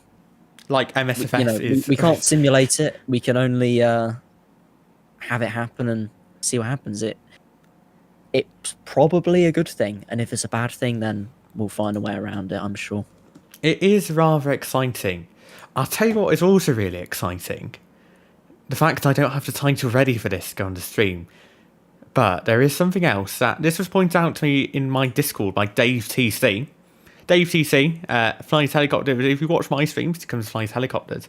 Like MSFS is. we can't simulate it. We can only have it happen and see what happens. It's probably a good thing, and if it's a bad thing, then we'll find a way around it, I'm sure. It is rather exciting. I'll tell you what is also really exciting. The fact that I don't have the title ready for this to go on the stream. But there is something else that this was pointed out to me in my Discord by Dave TC. Dave TC, flies helicopter. If you watch my streams, it comes flies helicopters.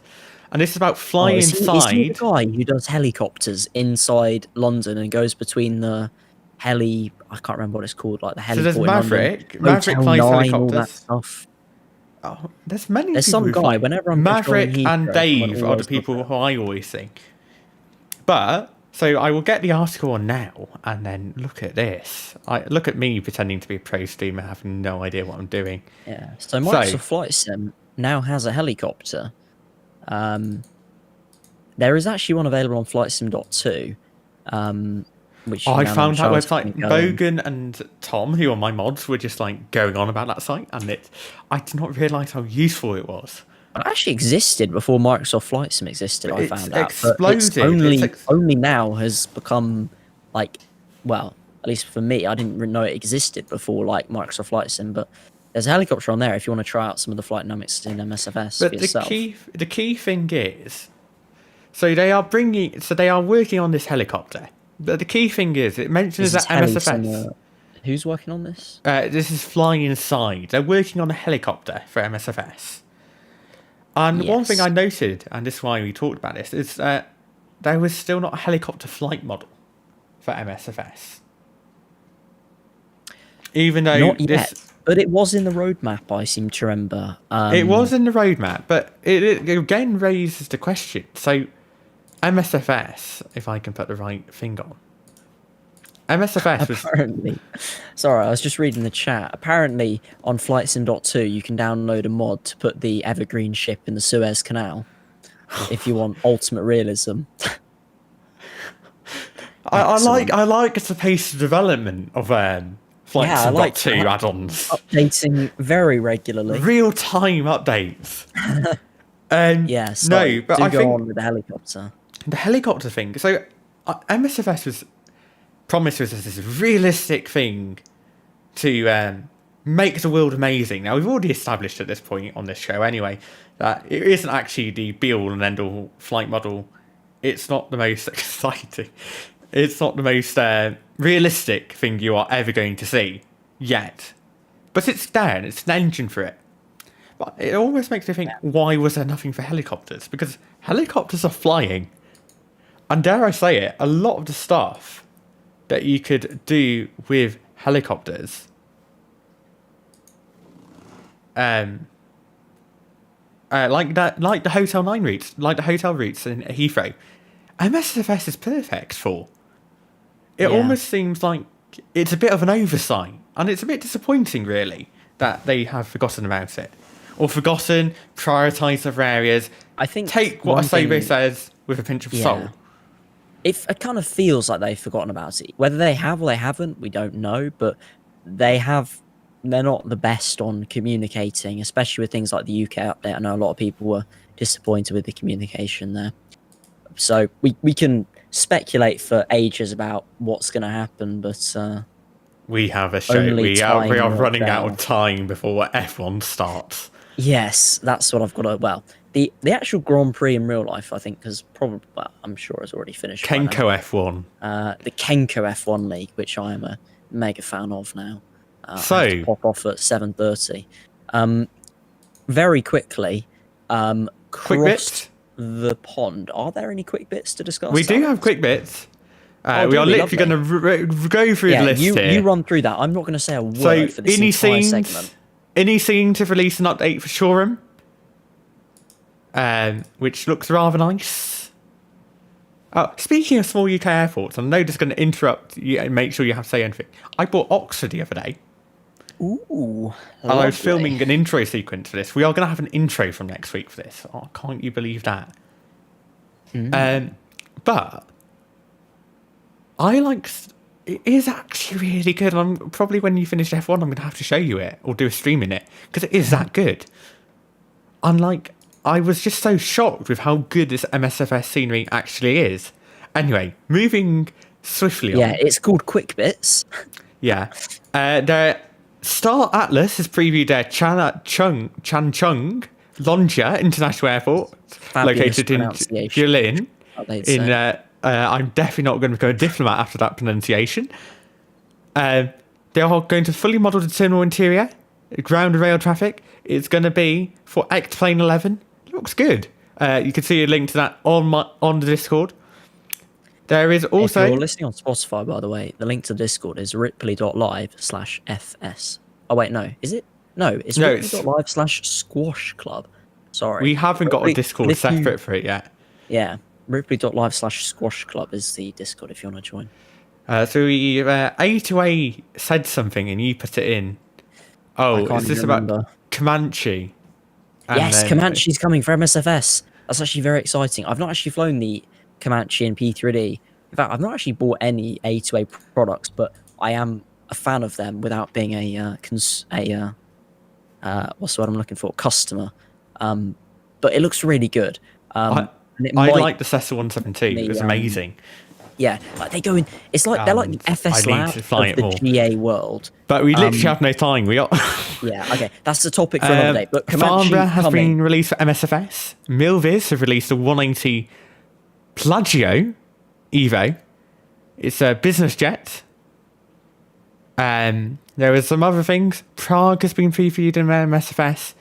And this is about flying inside. Is he the guy who does helicopters inside London and goes between the heli? I can't remember what it's called, like the heli. So there's Maverick. Maverick Hotel flies 9, helicopters. all that stuff. Oh, there's many. There's people some who guy. fly. Whenever I'm Maverick controlling and Heathrow, Dave someone are the always people looks who I always see. But so I will get the article on now, and then look at this. Look at me pretending to be a pro streamer, having no idea what I'm doing. Yeah. So Microsoft Flight Sim now has a helicopter. There is actually one available on FlightSim.2. Which I found that Charles website. can go on. Bogan and Tom, who are my mods, were just like going on about that site, and I did not realise how useful it was. It actually existed before Microsoft Flight Sim existed. I found out, but it's exploded. only now has become like, well, at least for me, I didn't know it existed before like Microsoft Flight Sim. But there's a helicopter on there if you want to try out some of the flight dynamics in MSFS But for yourself. the key thing is, so they are working on this helicopter. But the key thing is, it mentions that MSFS. Who's working on this? This is flying inside. They're working on a helicopter for MSFS. And one thing I noted, and this is why we talked about this, is that there was still not a helicopter flight model for MSFS. Even though Not yet, but it was in the roadmap, I seem to remember. It was in the roadmap, but it again raises the question. So, MSFS, if I can put the right thing on. MSFS was... Apparently. Sorry, I was just reading the chat. Apparently, on FlightSim.2, you can download a mod to put the Evergreen ship in the Suez Canal if you want ultimate realism. I like the pace of development of FlightSim.2 add-ons. Updating very regularly. Real-time updates. Yes. No, but I think on with the helicopter. the helicopter thing. So MSFS was promised us this realistic thing to make the world amazing. Now we've already established at this point on this show anyway that it isn't actually the be-all and end-all flight model. It's not the most exciting. It's not the most realistic thing you are ever going to see yet. But it's there and it's an engine for it. But it almost makes me think, why was there nothing for helicopters? Because helicopters are flying. And dare I say it, a lot of the stuff that you could do with helicopters, like the Hotel 9 routes, like the hotel routes in Heathrow, MSFS is perfect for. It almost seems like it's a bit of an oversight, and it's a bit disappointing, really, that they have forgotten about it. Or forgotten, prioritised other areas. I think take what Asobo says with a pinch of salt. It kind of feels like they've forgotten about it. Whether they have or they haven't, we don't know. But they're not the best on communicating, especially with things like the UK update. I know a lot of people were disappointed with the communication there. So we can speculate for ages about what's going to happen, but We have a show. Only We time are will running out tell. of time before F1 starts. Yes, that's what I've got to. Well, the actual Grand Prix in real life, I think, has probably. Well, I'm sure has already finished. by now. Kenko F1. The Kenko F1 League, which I am a mega fan of now. I have So- to pop off at 7:30. Very quickly, Quick cross bits? the pond. Are there any quick bits to discuss? We do Alex? have quick bits. Oh, We do are we? literally going to go through the list you here. run through that. I'm not going to say a word So, for this any entire scenes? segment. Any scene to release an update for Shoreham, which looks rather nice. Oh, speaking of small UK airports, I know this is going to interrupt you and make sure you have to say anything. I bought Oxford the other day. Ooh, And I was lovely. filming an intro sequence for this. We are going to have an intro from next week for this. Oh, can't you believe that? But I like. It is actually really good. I'm probably when you finish F1, I'm going to have to show you it or do a stream in it because it is that good. Unlike, I was just so shocked with how good this MSFS scenery actually is. Anyway, moving swiftly on. Yeah, it's called Quick Bits. Yeah. Their Star Atlas has previewed their Chan Chung Longja International Airport, Fabulous located in pronunciation. Jilin. They'd say. I'm definitely not going to become a diplomat after that pronunciation. They are going to fully model the terminal interior, ground and rail traffic. It's going to be for Plane 11. Looks good. You can see a link to that on the Discord. There is also... If you're listening on Spotify, by the way, the link to the Discord is ripley.live/fs. Oh, wait, no. Is it? No, it's ripley.live/squash club. Sorry. We haven't got a Discord but if you- separate for it yet. Yeah, ripley.live/squash club is the Discord if you want to join. So we A2A said something and you put it in. Oh, can't is this even about remember. Comanche? And Yes, then- Comanche's coming for MSFS. That's actually very exciting. I've not actually flown the Comanche and P3D. In fact, I've not actually bought any A2A products, but I am a fan of them without being what's the word I'm looking for? Customer. But it looks really good. And it I might- like the Cessna 172. It was amazing. Yeah, like they go in. It's like they're like the And FS I need Lab to fly of it the more. GA world. But we literally have no time. We are. Yeah, okay, that's the topic for another day. But Comanche Farnborough has coming. been released for MSFS. Milviz have released a 180 Plagio Evo. It's a business jet. There are some other things. Prague has been previewed in MSFS.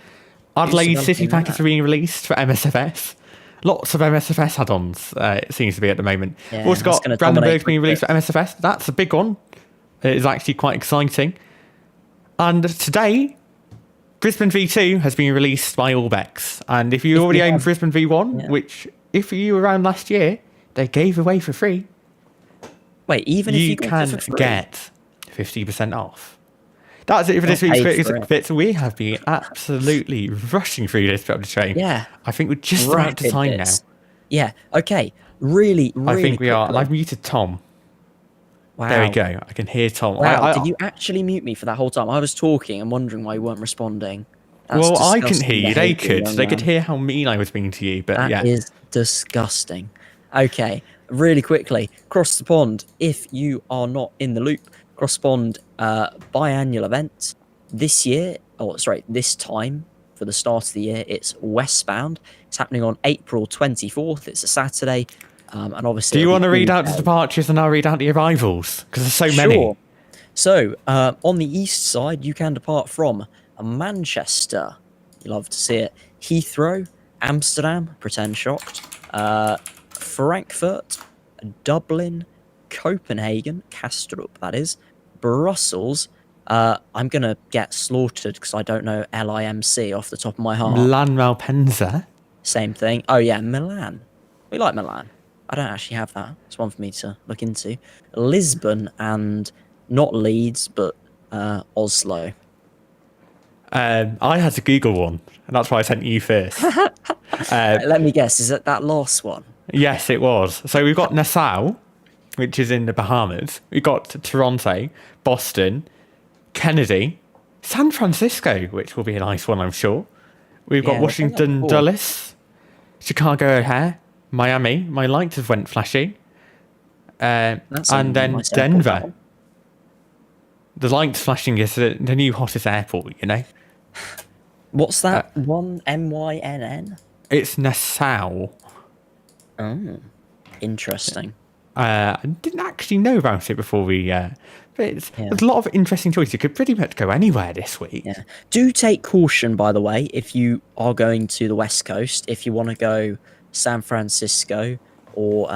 Adelaide City developing Pack is that? being released for MSFS. Lots of MSFS add-ons, it seems to be at the moment. Yeah, We've also that's got gonna Brandenburg's dominate being released for cricket. MSFS. That's a big one. It is actually quite exciting. And today, Brisbane V2 has been released by Allbex. And if you already own Brisbane V1, Yeah. which if you were around last year, they gave away for free, Wait, even if you you got can it for free? get 50% off. That's it for this Not week's paid for it. bits. We have been absolutely rushing through this bit of the train. Yeah. I think we're just about to Rapid time now. bits. Yeah. Okay. Really. I think we are. quickly. I've muted Tom. Wow. There we go. I can hear Tom. Wow. Did you actually mute me for that whole time? I was talking and wondering why you weren't responding. That's Well, I can disgusting hear you. They behaviour, could. young They could man. hear how mean I was being to you. But That yeah. is disgusting. Okay, really quickly, Cross the Pond. If you are not in the loop, Cross the Pond biannual event this year, this time for the start of the year, it's westbound. It's happening on April 24th. It's a Saturday, and obviously. Do you it'll want to be read all out the day. departures and I'll read out the arrivals? Because there's so many. Sure. So, on the east side, you can depart from Manchester. You love to see it. Heathrow, Amsterdam, pretend shocked. Frankfurt, Dublin, Copenhagen, Kastrup, that is. Brussels. I'm going to get slaughtered because I don't know LIMC off the top of my heart. Milan Malpensa. Same thing. Oh, yeah, Milan. We like Milan. I don't actually have that. It's one for me to look into. Lisbon and not Leeds, but Oslo. I had to Google one, and that's why I sent you first. Let me guess. Is it that last one? Yes, it was. So we've got Nassau, which is in the Bahamas. We've got Toronto, Boston, Kennedy, San Francisco, which will be a nice one, I'm sure. We've got Yeah, Washington cool. Dulles, Chicago O'Hare, Miami. My lights have went flashy. That's And a then nice airport, that Denver. one. The lights flashing is the new hottest airport, you know? What's that one? Mynn? It's Nassau. Oh, interesting. I didn't actually know about it before we... but there's a lot of interesting choices. You could pretty much go anywhere this week. Yeah. Do take caution, by the way, if you are going to the West Coast. If you want to go San Francisco or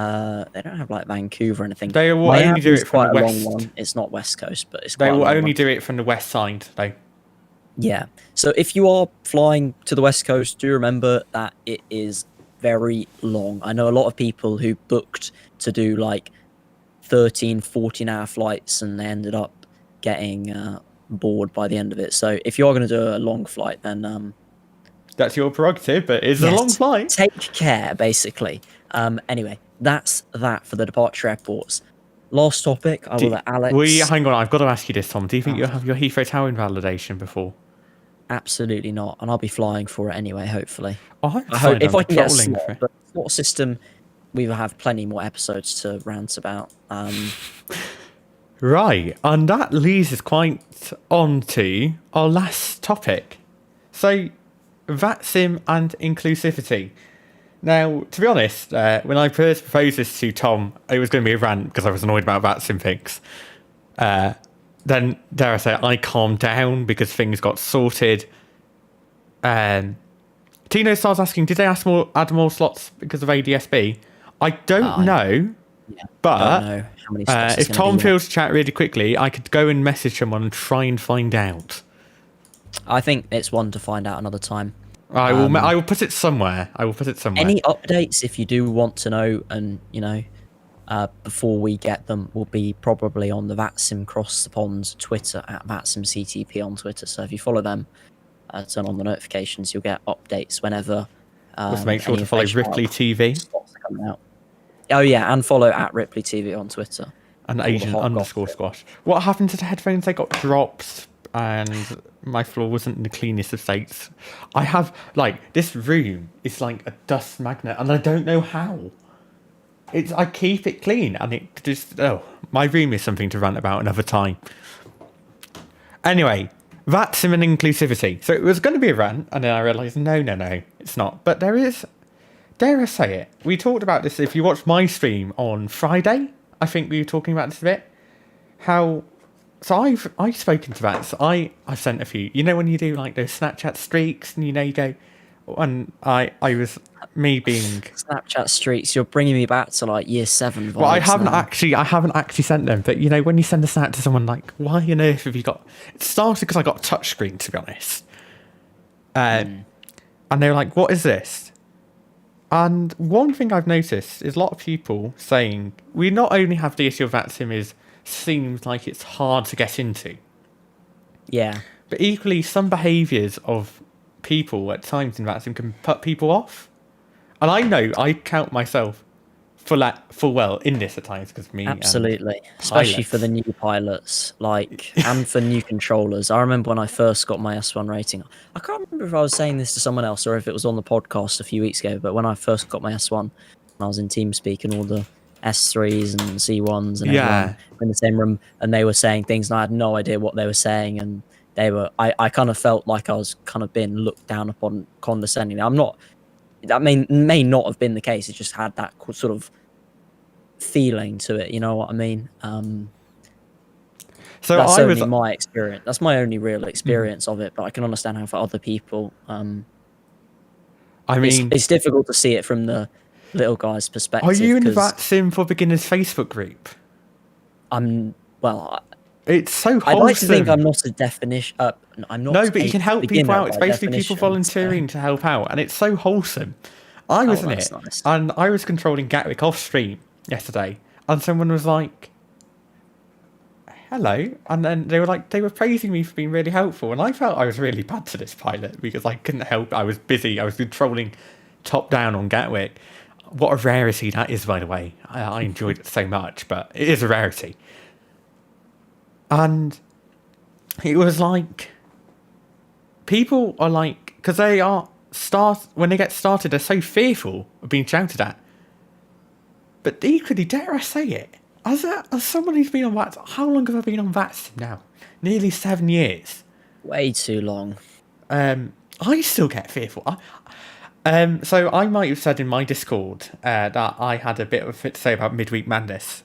they don't have like Vancouver or anything. They will Miami only do is it from the quite a west. long one. It's not West Coast, but it's They quite a will long only one. do it from the west side, though. Yeah. So if you are flying to the West Coast, do remember that it is very long. I know a lot of people who booked to do like 13, 14-hour flights and they ended up getting bored by the end of it. So if you're going to do a long flight, then That's your prerogative, but it's a long flight. Take care, basically. Anyway, that's that for the departure airports. Last topic, I will let Alex... Hang on, I've got to ask you this, Tom. Do you think you'll have your Heathrow Tower invalidation before? Absolutely not, and I'll be flying for it anyway, hopefully. I hope if I can get a trolling slot, for it. but slot system, we will have plenty more episodes to rant about. Right, and that leads us quite on to our last topic. So, VATSIM and inclusivity. Now, to be honest, when I first proposed this to Tom, it was going to be a rant because I was annoyed about VATSIM things. Then, dare I say, I calmed down because things got sorted. Tino starts asking, did they add more slots because of ADSB? I don't know. Yeah, but don't know how many slots it's if gonna Tom be feels to chat really quickly, I could go and message someone and try and find out. I think it's one to find out another time. I will put it somewhere. Any updates, if you do want to know, and before we get them, will be probably on the VATSIM Cross the Ponds Twitter at VATSIMCTP on Twitter. So if you follow them, turn on the notifications, you'll get updates whenever. Just make sure to follow Ripley TV. Spots are coming out. Oh yeah, and follow at Ripley TV on Twitter. And Agent_Squash. What happened to the headphones? They got dropped, and my floor wasn't in the cleanest of states. I have this room is like a dust magnet, and I don't know how. I keep it clean, and it just my room is something to rant about another time. Anyway, VATSIM and inclusivity. So it was going to be a rant, and then I realised no, it's not. But there is. Dare I say it? We talked about this. If you watched my stream on Friday, I think we were talking about this a bit. So I've spoken to VATS. I've sent a few. You know when you do like those Snapchat streaks, and you go, and I was me being Snapchat streaks. You're bringing me back to like year 7 vibes. Well, I haven't actually sent them, but when you send a snap to someone, like, why on earth have you got? It started because I got a touchscreen, to be honest. And they were like, "What is this?" And one thing I've noticed is a lot of people saying we not only have the issue of VATSIM seems like it's hard to get into. Yeah. But equally, some behaviours of people at times in VATSIM can put people off. And I know I count myself full well in this at times because me. Absolutely. Especially for the new pilots, and for new controllers. I remember when I first got my S1 rating. I can't remember if I was saying this to someone else or if it was on the podcast a few weeks ago, but when I first got my S1, I was in TeamSpeak and all the S3s and C1s and everyone were in the same room, and they were saying things and I had no idea what they were saying, and I kind of felt like I was kind of being looked down upon condescending. That may not have been the case. It just had that sort of feeling to it. You know what I mean? So that's only my experience. That's my only real experience of it. But I can understand how for other people, it's difficult to see it from the little guy's perspective. Are you in VATSIM for Beginners Facebook group? It's so wholesome. I'd like to think I'm not a definition. I'm not. No, but you can help people out. It's basically people volunteering to help out, and it's so wholesome. I was in it, nice. And I was controlling Gatwick off stream yesterday, and someone was like, "Hello," and then they were praising me for being really helpful, and I felt I was really bad to this pilot because I couldn't help. I was busy. I was controlling top down on Gatwick. What a rarity that is, by the way. I enjoyed it so much, but it is a rarity. And it was like, people are like, because when they get started, they're so fearful of being shouted at. But equally, dare I say it, as someone who's been on vaccine, how long have I been on vaccine now? Nearly 7 years. Way too long. I still get fearful. So I might have said in my Discord that I had a bit of a fit to say about Midweek Madness.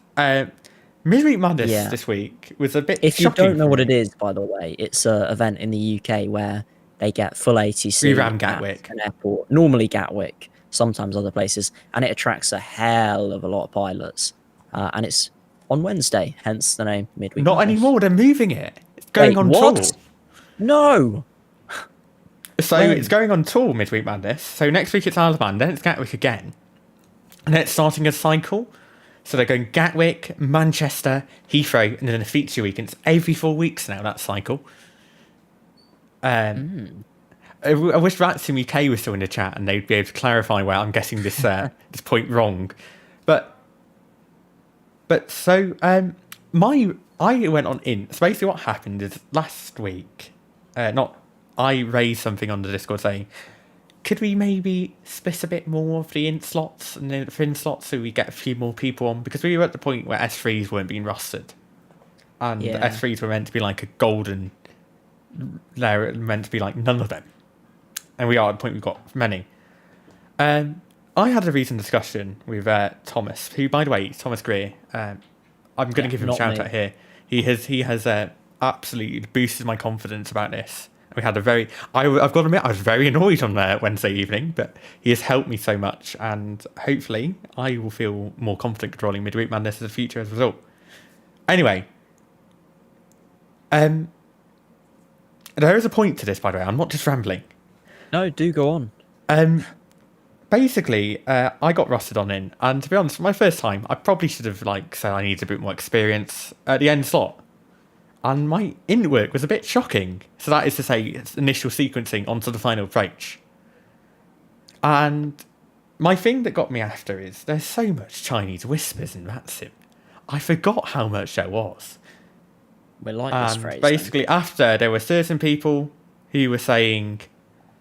Midweek Madness this week was a bit If you shocking don't know for what me. it is, by the way, it's an event in the UK where they get full ATC We ran at Gatwick. an airport, normally Gatwick, sometimes other places, and it attracts a hell of a lot of pilots. And it's on Wednesday, hence the name Midweek Not Madness. anymore, they're moving it. It's going Wait, on what? tour. No! So When? it's going on tour Midweek Madness. So next week it's Isle of Man, then it's Gatwick again. And then it's starting a cycle. So they're going Gatwick, Manchester, Heathrow, and then a feature week. And it's every 4 weeks now, that cycle. I wish Ratsim UK was still in the chat and they'd be able to clarify where I'm getting this this point wrong. But so I went on in. So basically what happened is last week, I raised something on the Discord saying, could we maybe split a bit more of the int slots and the fin slots so we get a few more people on? Because we were at the point where S3s weren't being rostered. And the S3s were meant to be like a golden... They're meant to be like none of them. And we are at the point we've got many. I had a recent discussion with Thomas, who, by the way, Thomas Greer. I'm going to give him a shout out here. He has absolutely boosted my confidence about this. We had I've got to admit, I was very annoyed on Wednesday evening, but he has helped me so much, and hopefully I will feel more confident controlling Midweek Madness in the future as a result. Anyway, there is a point to this, by the way. I'm not just rambling. No, do go on. Basically, I got rusted on in, and to be honest, my first time, I probably should have said I needed a bit more experience at the end slot. And my int work was a bit shocking. So that is to say, it's initial sequencing onto the final approach. And my thing that got me after is there's so much Chinese whispers in that sim. I forgot how much there was. We like this phrase. Basically, after there were certain people who were saying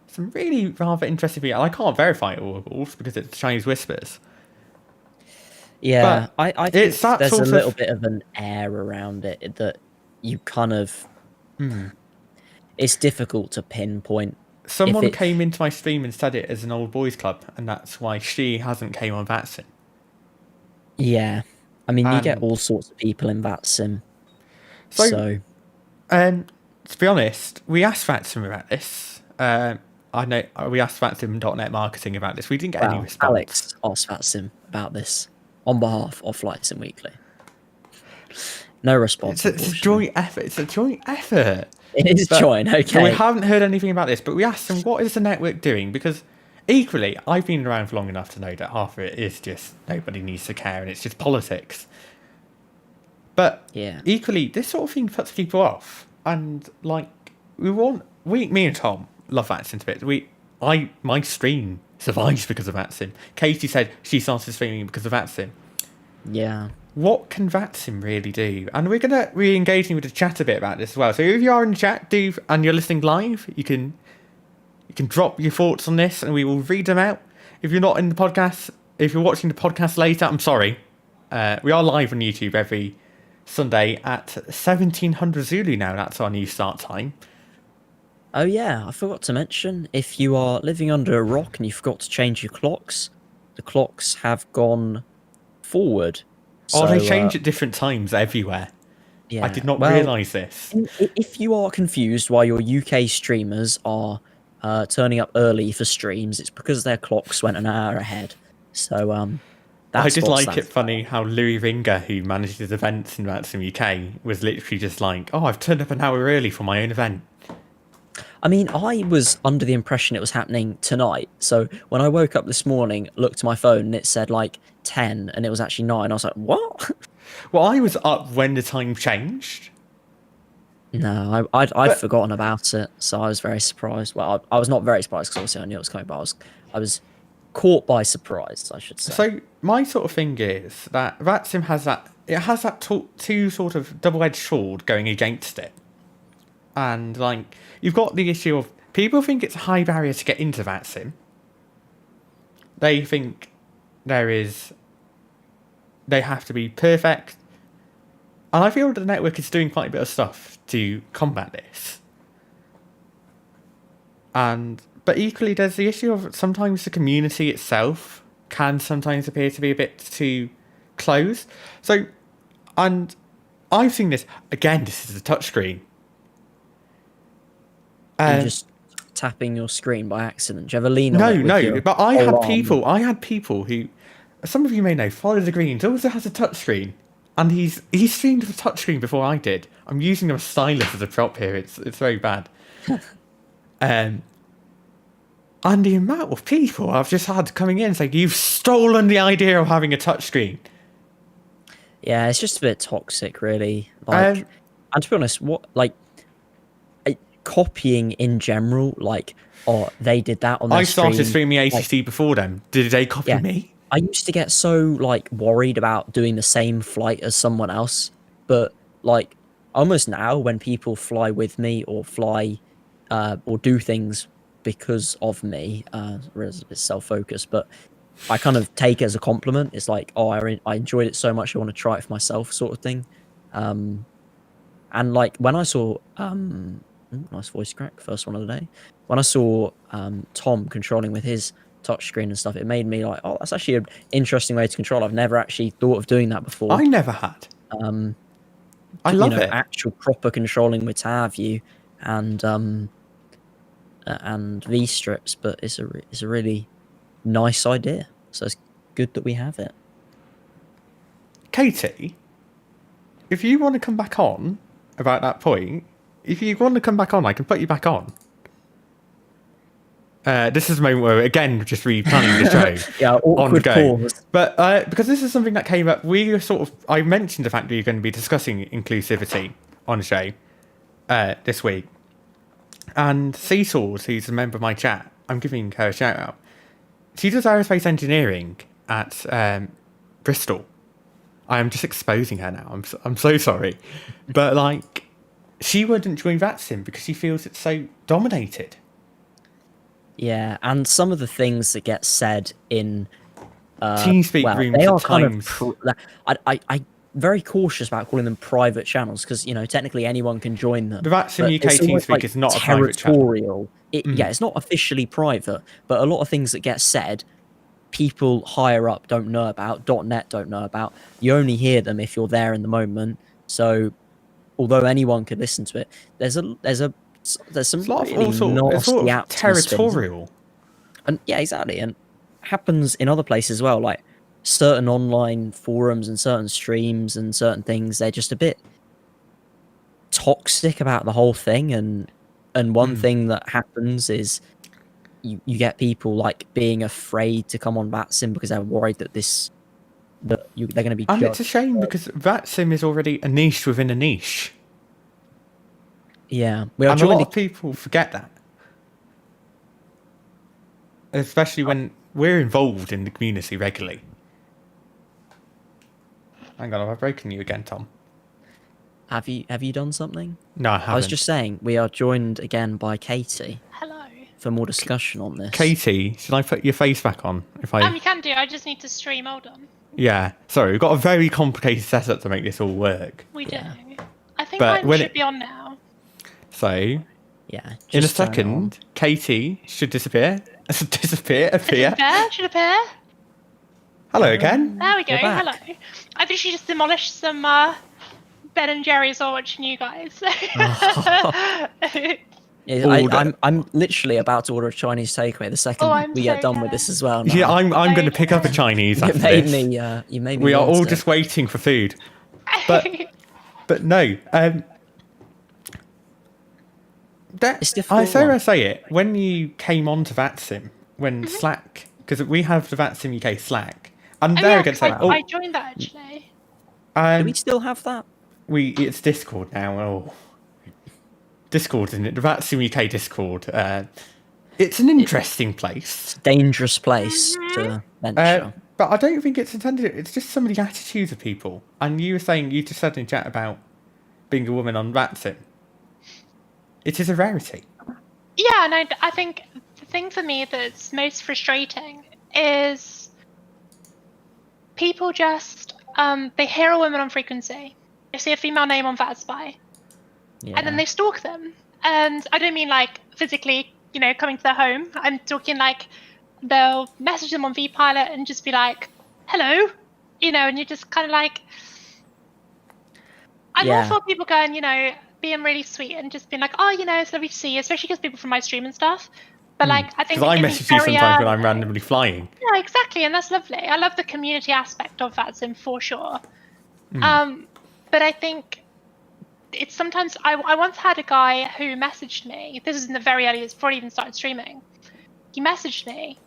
some really rather interesting things. And I can't verify it all, of course, because it's Chinese whispers. Yeah, But I think it's that there's a sort little of- bit of an air around it that you kind of... It's difficult to pinpoint. Someone came into my stream and said it as an old boys club, and that's why she hasn't came on VATSIM. Yeah. I mean, you get And- all sorts of people in VATSIM. So- So, To be honest, we asked VATSIM about this. I know we asked VATSIM.net marketing about this. We didn't get any wow, response. Alex asked VATSIM about this on behalf of Flight Sim Weekly. No response. It's a joint effort. It's a joint effort. It is But joint, okay. We haven't heard anything about this, but we asked them, what is the network doing? Because equally, I've been around for long enough to know that half of it is just nobody needs to care and it's just politics. But Yeah. equally, this sort of thing puts people off. And me and Tom love VATSIM a bit. My stream survives because of VATSIM. Katie said she started streaming because of VATSIM. Yeah. What can VATSIM really do? And we're going to be engaging with the chat a bit about this as well. So if you are in the chat, and you're listening live, you can drop your thoughts on this and we will read them out. If you're not in the podcast, if you're watching the podcast later, I'm sorry. We are live on YouTube every Sunday at 1700 Zulu now. That's our new start time. Oh yeah, I forgot to mention, if you are living under a rock and you forgot to change your clocks, the clocks have gone forward. They So, change at different times everywhere. yeah. I did not Well, realise this. If you are confused why your UK streamers are turning up early for streams, it's because their clocks went an hour ahead. So I that's did what like stands it funny how Louis Ringer, who manages events in VATSIM UK, was literally just like, oh, I've turned up an hour early for my own event. I mean, I was under the impression it was happening tonight. So when I woke up this morning, looked at my phone and it said like 10 and it was actually 9. I was like, what? Well, I was up when the time changed. No, I'd forgotten about it. So I was very surprised. Well, I was not very surprised because obviously I knew it was coming, but I was caught by surprise, I should say. So my sort of thing is that VATSIM has that two sort of double-edged sword going against it. And you've got the issue of people think it's a high barrier to get into VATSIM. They think they have to be perfect. And I feel that the network is doing quite a bit of stuff to combat this. But equally, there's the issue of sometimes the community itself can sometimes appear to be a bit too closed. So, and I've seen this again. This is a touchscreen. You're just tapping your screen by accident. Do you ever lean on it with your but I whole had people who, some of you may know, Follow the Greens also has a touchscreen, and he streamed with a touchscreen before I did. I'm using a stylus as a prop here. It's very bad. And the amount of people I've just had coming in saying, you've stolen the idea of having a touchscreen. Yeah, it's just a bit toxic, really. Like, and to be honest, copying in general, like, oh, they did that on their I started stream. streaming ACC before them. Did they copy me? I used to get so, like, worried about doing the same flight as someone else. But, like, almost now when people fly with me or fly or do things because of me, it's a bit self-focused, but I kind of take it as a compliment. It's like, oh, I enjoyed it so much, I want to try it for myself, sort of thing. And like when I saw nice voice crack, first one of the day. When I saw Tom controlling with his touchscreen and stuff, it made me like, oh, that's actually an interesting way to control. I've never actually thought of doing that before. I never had. I love it. Actual proper controlling with tab view and V strips, but it's a really nice idea. So it's good that we have it. Katie, if you want to come back on about that point, if you want to come back on, I can put you back on. This is a moment where, again, just replanning the show. Yeah, on the awkward go. pause. But because this is something that came up, I mentioned the fact that you're going to be discussing inclusivity on the show this week. And Seesaws, who's a member of my chat, I'm giving her a shout out. She does aerospace engineering at Bristol. I am just exposing her now. I'm so sorry. But, like, she wouldn't join VATSIM because she feels it's so dominated. Yeah, and some of the things that get said in TeamSpeak rooms they are at kind times. of I'm very cautious about calling them private channels because technically anyone can join them. The VATSIM UK TeamSpeak is not a private channel. Yeah, it's not officially private, but a lot of things that get said, people higher up don't know about. .net don't know about. You only hear them if you're there in the moment. So, although anyone could listen to it, there's some really nasty atmosphere. Territorial. And yeah, exactly, and happens in other places as well. Like certain online forums and certain streams and certain things, they're just a bit toxic about the whole thing. And one thing that happens is you get people like being afraid to come on VATSIM because they're worried that they're going to be judged. And it's a shame because VATSIM is already a niche within a niche. Yeah, a lot of people forget that, especially when we're involved in the community regularly. Hang on, have I broken you again, Tom? Have you done something? No, I haven't. I was just saying we are joined again by Katie. Hello. For more discussion on this. Katie, should I put your face back on? You can do. I just need to stream. Hold on. Yeah, sorry, we've got a very complicated setup to make this all work. We do. I think But mine should be on now. So, yeah, in a second, Katie should disappear. Appear. Should appear. Hello again. There we go. You're back. Hello. I've literally just demolished some Ben and Jerry's while watching you guys. Yeah, I'm literally about to order a Chinese takeaway the second we get done with this as well. Now. Yeah, I'm going to pick up a Chinese after this. You made me. We are all just waiting for food. But no. It's difficult. I say it. When you came on to VATSIM, when Slack, because we have the VATSIM UK Slack, and there again, I joined that actually. Do we still have that? It's Discord now. Oh, Discord, isn't it? The VATSIM UK Discord. It's an interesting place. It's a dangerous place to venture. But I don't think it's intended. It's just some of the attitudes of people. And you just said in chat about being a woman on VATSIM. It is a rarity. Yeah, and I think the thing for me that's most frustrating is people just they hear a woman on frequency they see a female name on VATSpy, Yeah. and then they stalk them. And I don't mean like physically, coming to their home. I'm talking like they'll message them on VPilot and just be like, hello, and you're just kind of like, I'm all for people going, being really sweet and just being like, oh, it's lovely to see you, especially because people from my stream and stuff. But like, I think Because I message you sometimes when I'm randomly flying. Yeah, exactly, and that's lovely. I love the community aspect of VATSIM for sure. But I think it's sometimes I once had a guy who messaged me. This is in the very early days before I even started streaming. He messaged me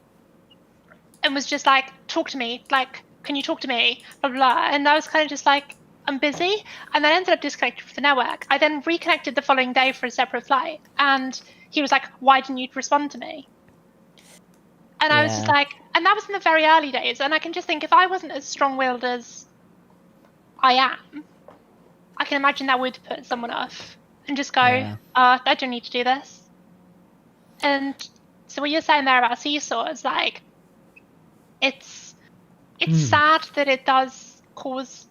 and was just like, talk to me, like, can you talk to me, blah blah. And I was kind of just like, I'm busy, and then ended up disconnected from the network. I then reconnected the following day for a separate flight, and he was like, why didn't you respond to me? And I was just like, and that was in the very early days, and I can just think, if I wasn't as strong-willed as I am, I can imagine that would put someone off and just go, I don't need to do this. And so what you're saying there about Seesaw is like, it's sad that it does cause,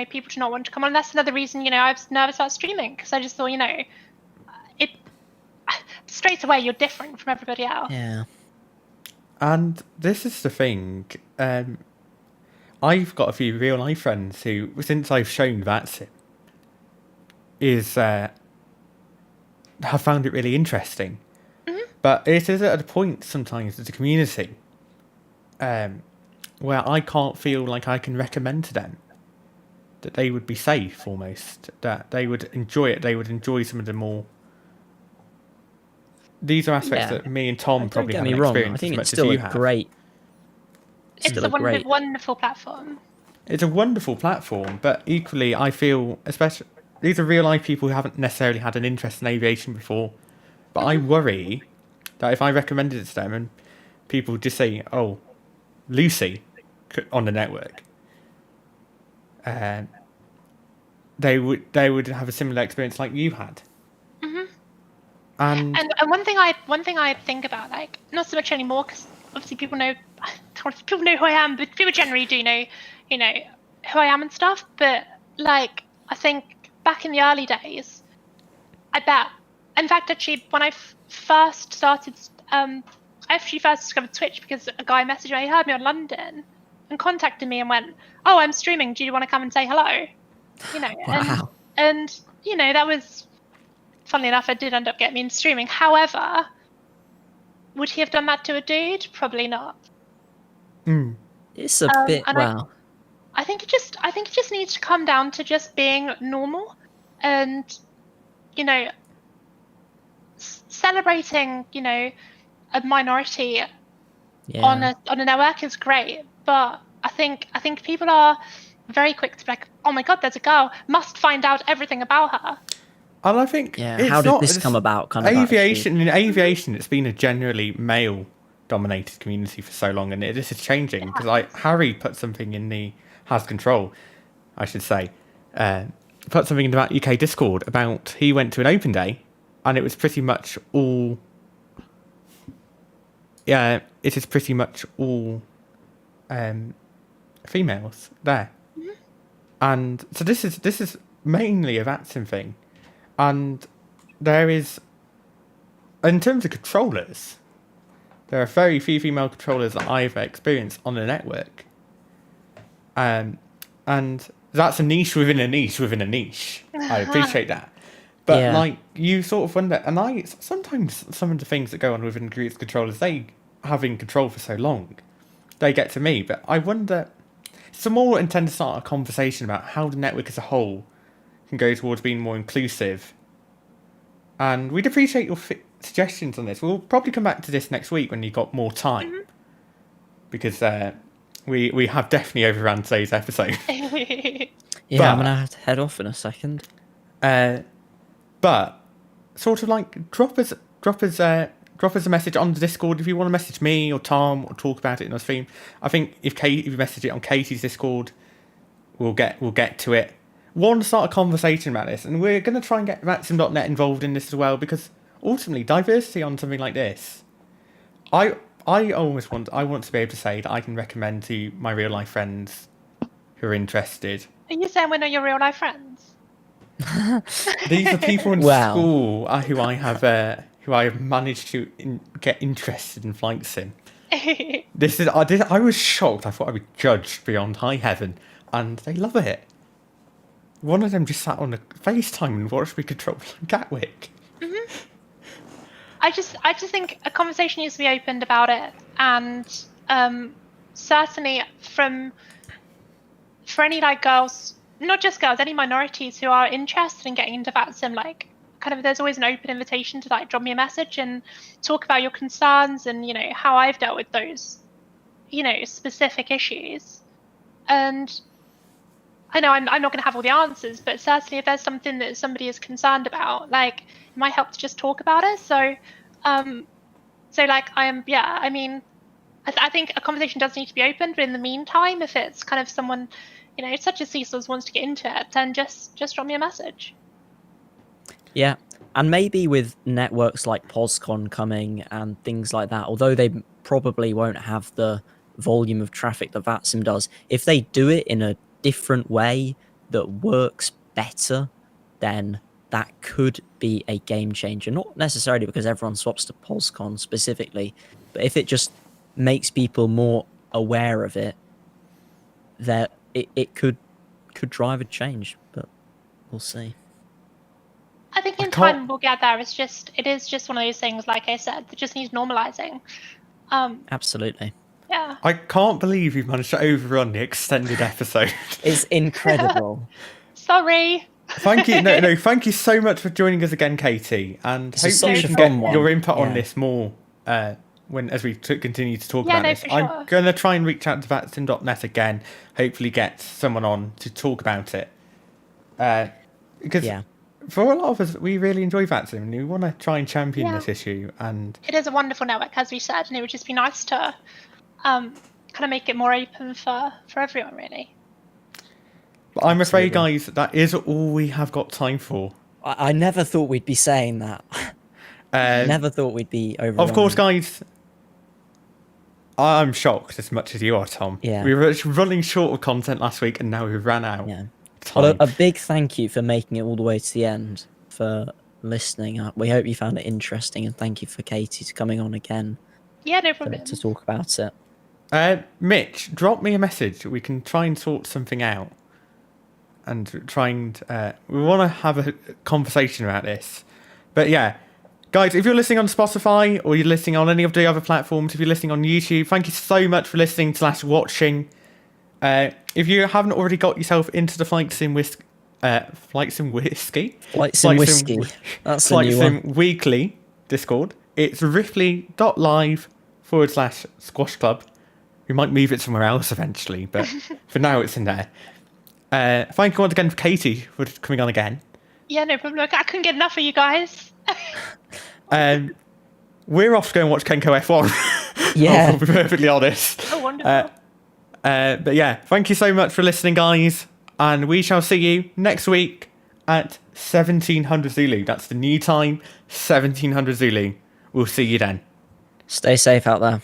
people to not want to come on. That's another reason, I was nervous about streaming, because I just thought, it straight away you're different from everybody else. Yeah. And this is the thing. I've got a few real life friends who, since I've shown VATSIM, have found it really interesting. But it is at a point sometimes as a community where I can't feel like I can recommend to them that they would be safe, almost, that they would enjoy it, they would enjoy some of the more... These are aspects that me and Tom probably haven't experienced. I think it's still a great... It's a wonderful platform. It's a wonderful platform, but equally I feel, especially, these are real life people who haven't necessarily had an interest in aviation before, but I worry that if I recommended it to them and people just say, oh, Lucy on the network, they would have a similar experience like you had. And one thing I think about, like, not so much anymore, because obviously people know who I am, but people generally do know, who I am and stuff. But like, I think back in the early days, I bet, in fact, actually, when I first started, I actually first discovered Twitch because a guy messaged me, he heard me on London, and contacted me and went, "Oh, I'm streaming. Do you want to come and say hello?" Wow. And that was. Funnily enough, it did end up getting me into streaming. However, would he have done that to a dude? Probably not. It's a bit wow. I think it just needs to come down to just being normal, and celebrating a minority on a network is great. But I think people are very quick to be like, oh my god, there's a girl, must find out everything about her. And I think, how did this come about? Kind of aviation. In aviation, it's been a generally male-dominated community for so long, and this is changing because Harry put something in the has control, I should say, put something in the UK Discord about he went to an open day, and it was pretty much all. Yeah, it is pretty much all females there, and so this is mainly a VATSIM thing. And there is, in terms of controllers, there are very few female controllers that I've experienced on the network. And that's a niche within a niche within a niche. I appreciate that. But like, you sort of wonder, and sometimes some of the things that go on within groups controllers, they having control for so long, they get to me. But I wonder, some more intend to start a conversation about how the network as a whole can go towards being more inclusive, and we'd appreciate your suggestions on this. We'll probably come back to this next week when you've got more time, because we have definitely overrun today's episode. I'm gonna have to head off in a second. But sort of like drop us a message on the Discord if you want to message me or Tom or talk about it in our stream. I think if you message it on Katie's Discord, we'll get to it. Want to start a conversation about this, and we're going to try and get VATSIM.net involved in this as well, because ultimately diversity on something like this, I want to be able to say that I can recommend to my real life friends who are interested. Are you saying we're not your real life friends? These are people in Wow. school who I have managed to get interested in flight sim. I was shocked. I thought I would be judged beyond high heaven, and they love it. One of them just sat on a FaceTime and watched me control Gatwick. I just think a conversation needs to be opened about it, and certainly for any like girls, not just girls, any minorities who are interested in getting into VATSIM, like kind of there's always an open invitation to like drop me a message and talk about your concerns and how I've dealt with those specific issues. And I know I'm not going to have all the answers, but certainly if there's something that somebody is concerned about, like it might help to just talk about it. So like I think a conversation does need to be opened, but in the meantime, if it's kind of someone such as Cecil's wants to get into it, then just drop me a message. Yeah, and maybe with networks like POSCON coming and things like that, although they probably won't have the volume of traffic that VATSIM does, if they do it in a different way that works better, then that could be a game changer. Not necessarily because everyone swaps to POSCON specifically, but if it just makes people more aware of it, that it could drive a change, but we'll see. I think in time we'll get there. It is just one of those things, like I said, that just needs normalizing. Absolutely. Yeah. I can't believe you've managed to overrun the extended episode. It's incredible. Sorry. Thank you. No, thank you so much for joining us again, Katie. And hopefully you can get your input on this more as we continue to talk about this. For sure. I'm going to try and reach out to vatsim.net again, hopefully get someone on to talk about it. Because for a lot of us, we really enjoy VATSIM and we want to try and champion this issue. And it is a wonderful network, as we said, and it would just be nice to kind of make it more open for everyone, really. But I'm afraid, guys, that is all we have got time for. I never thought we'd be saying that. Never thought we'd be over. Of course, guys, I'm shocked as much as you are, Tom. Yeah. We were running short of content last week and now we've ran out. Yeah. Well, a big thank you for making it all the way to the end, for listening. We hope you found it interesting, and thank you for Katie to coming on again. Yeah, no problem. To talk about it. Mitch, drop me a message. We can try and sort something out. And try and... we want to have a conversation about this. But yeah, guys, if you're listening on Spotify or you're listening on any of the other platforms, if you're listening on YouTube, thank you so much for listening / watching. If you haven't already got yourself into the Flight Sim Whiskey. That's Flight Sim Weekly Discord. It's ripley.live/squash club. We might move it somewhere else eventually, but for now it's in there. Thank you once again for Katie for coming on again. Yeah, no problem. I couldn't get enough of you guys. We're off to go and watch Kenko F1. Yeah. I'll be perfectly honest. Oh, wonderful. But yeah, thank you so much for listening, guys. And we shall see you next week at 1700 Zulu. That's the new time, 1700 Zulu. We'll see you then. Stay safe out there.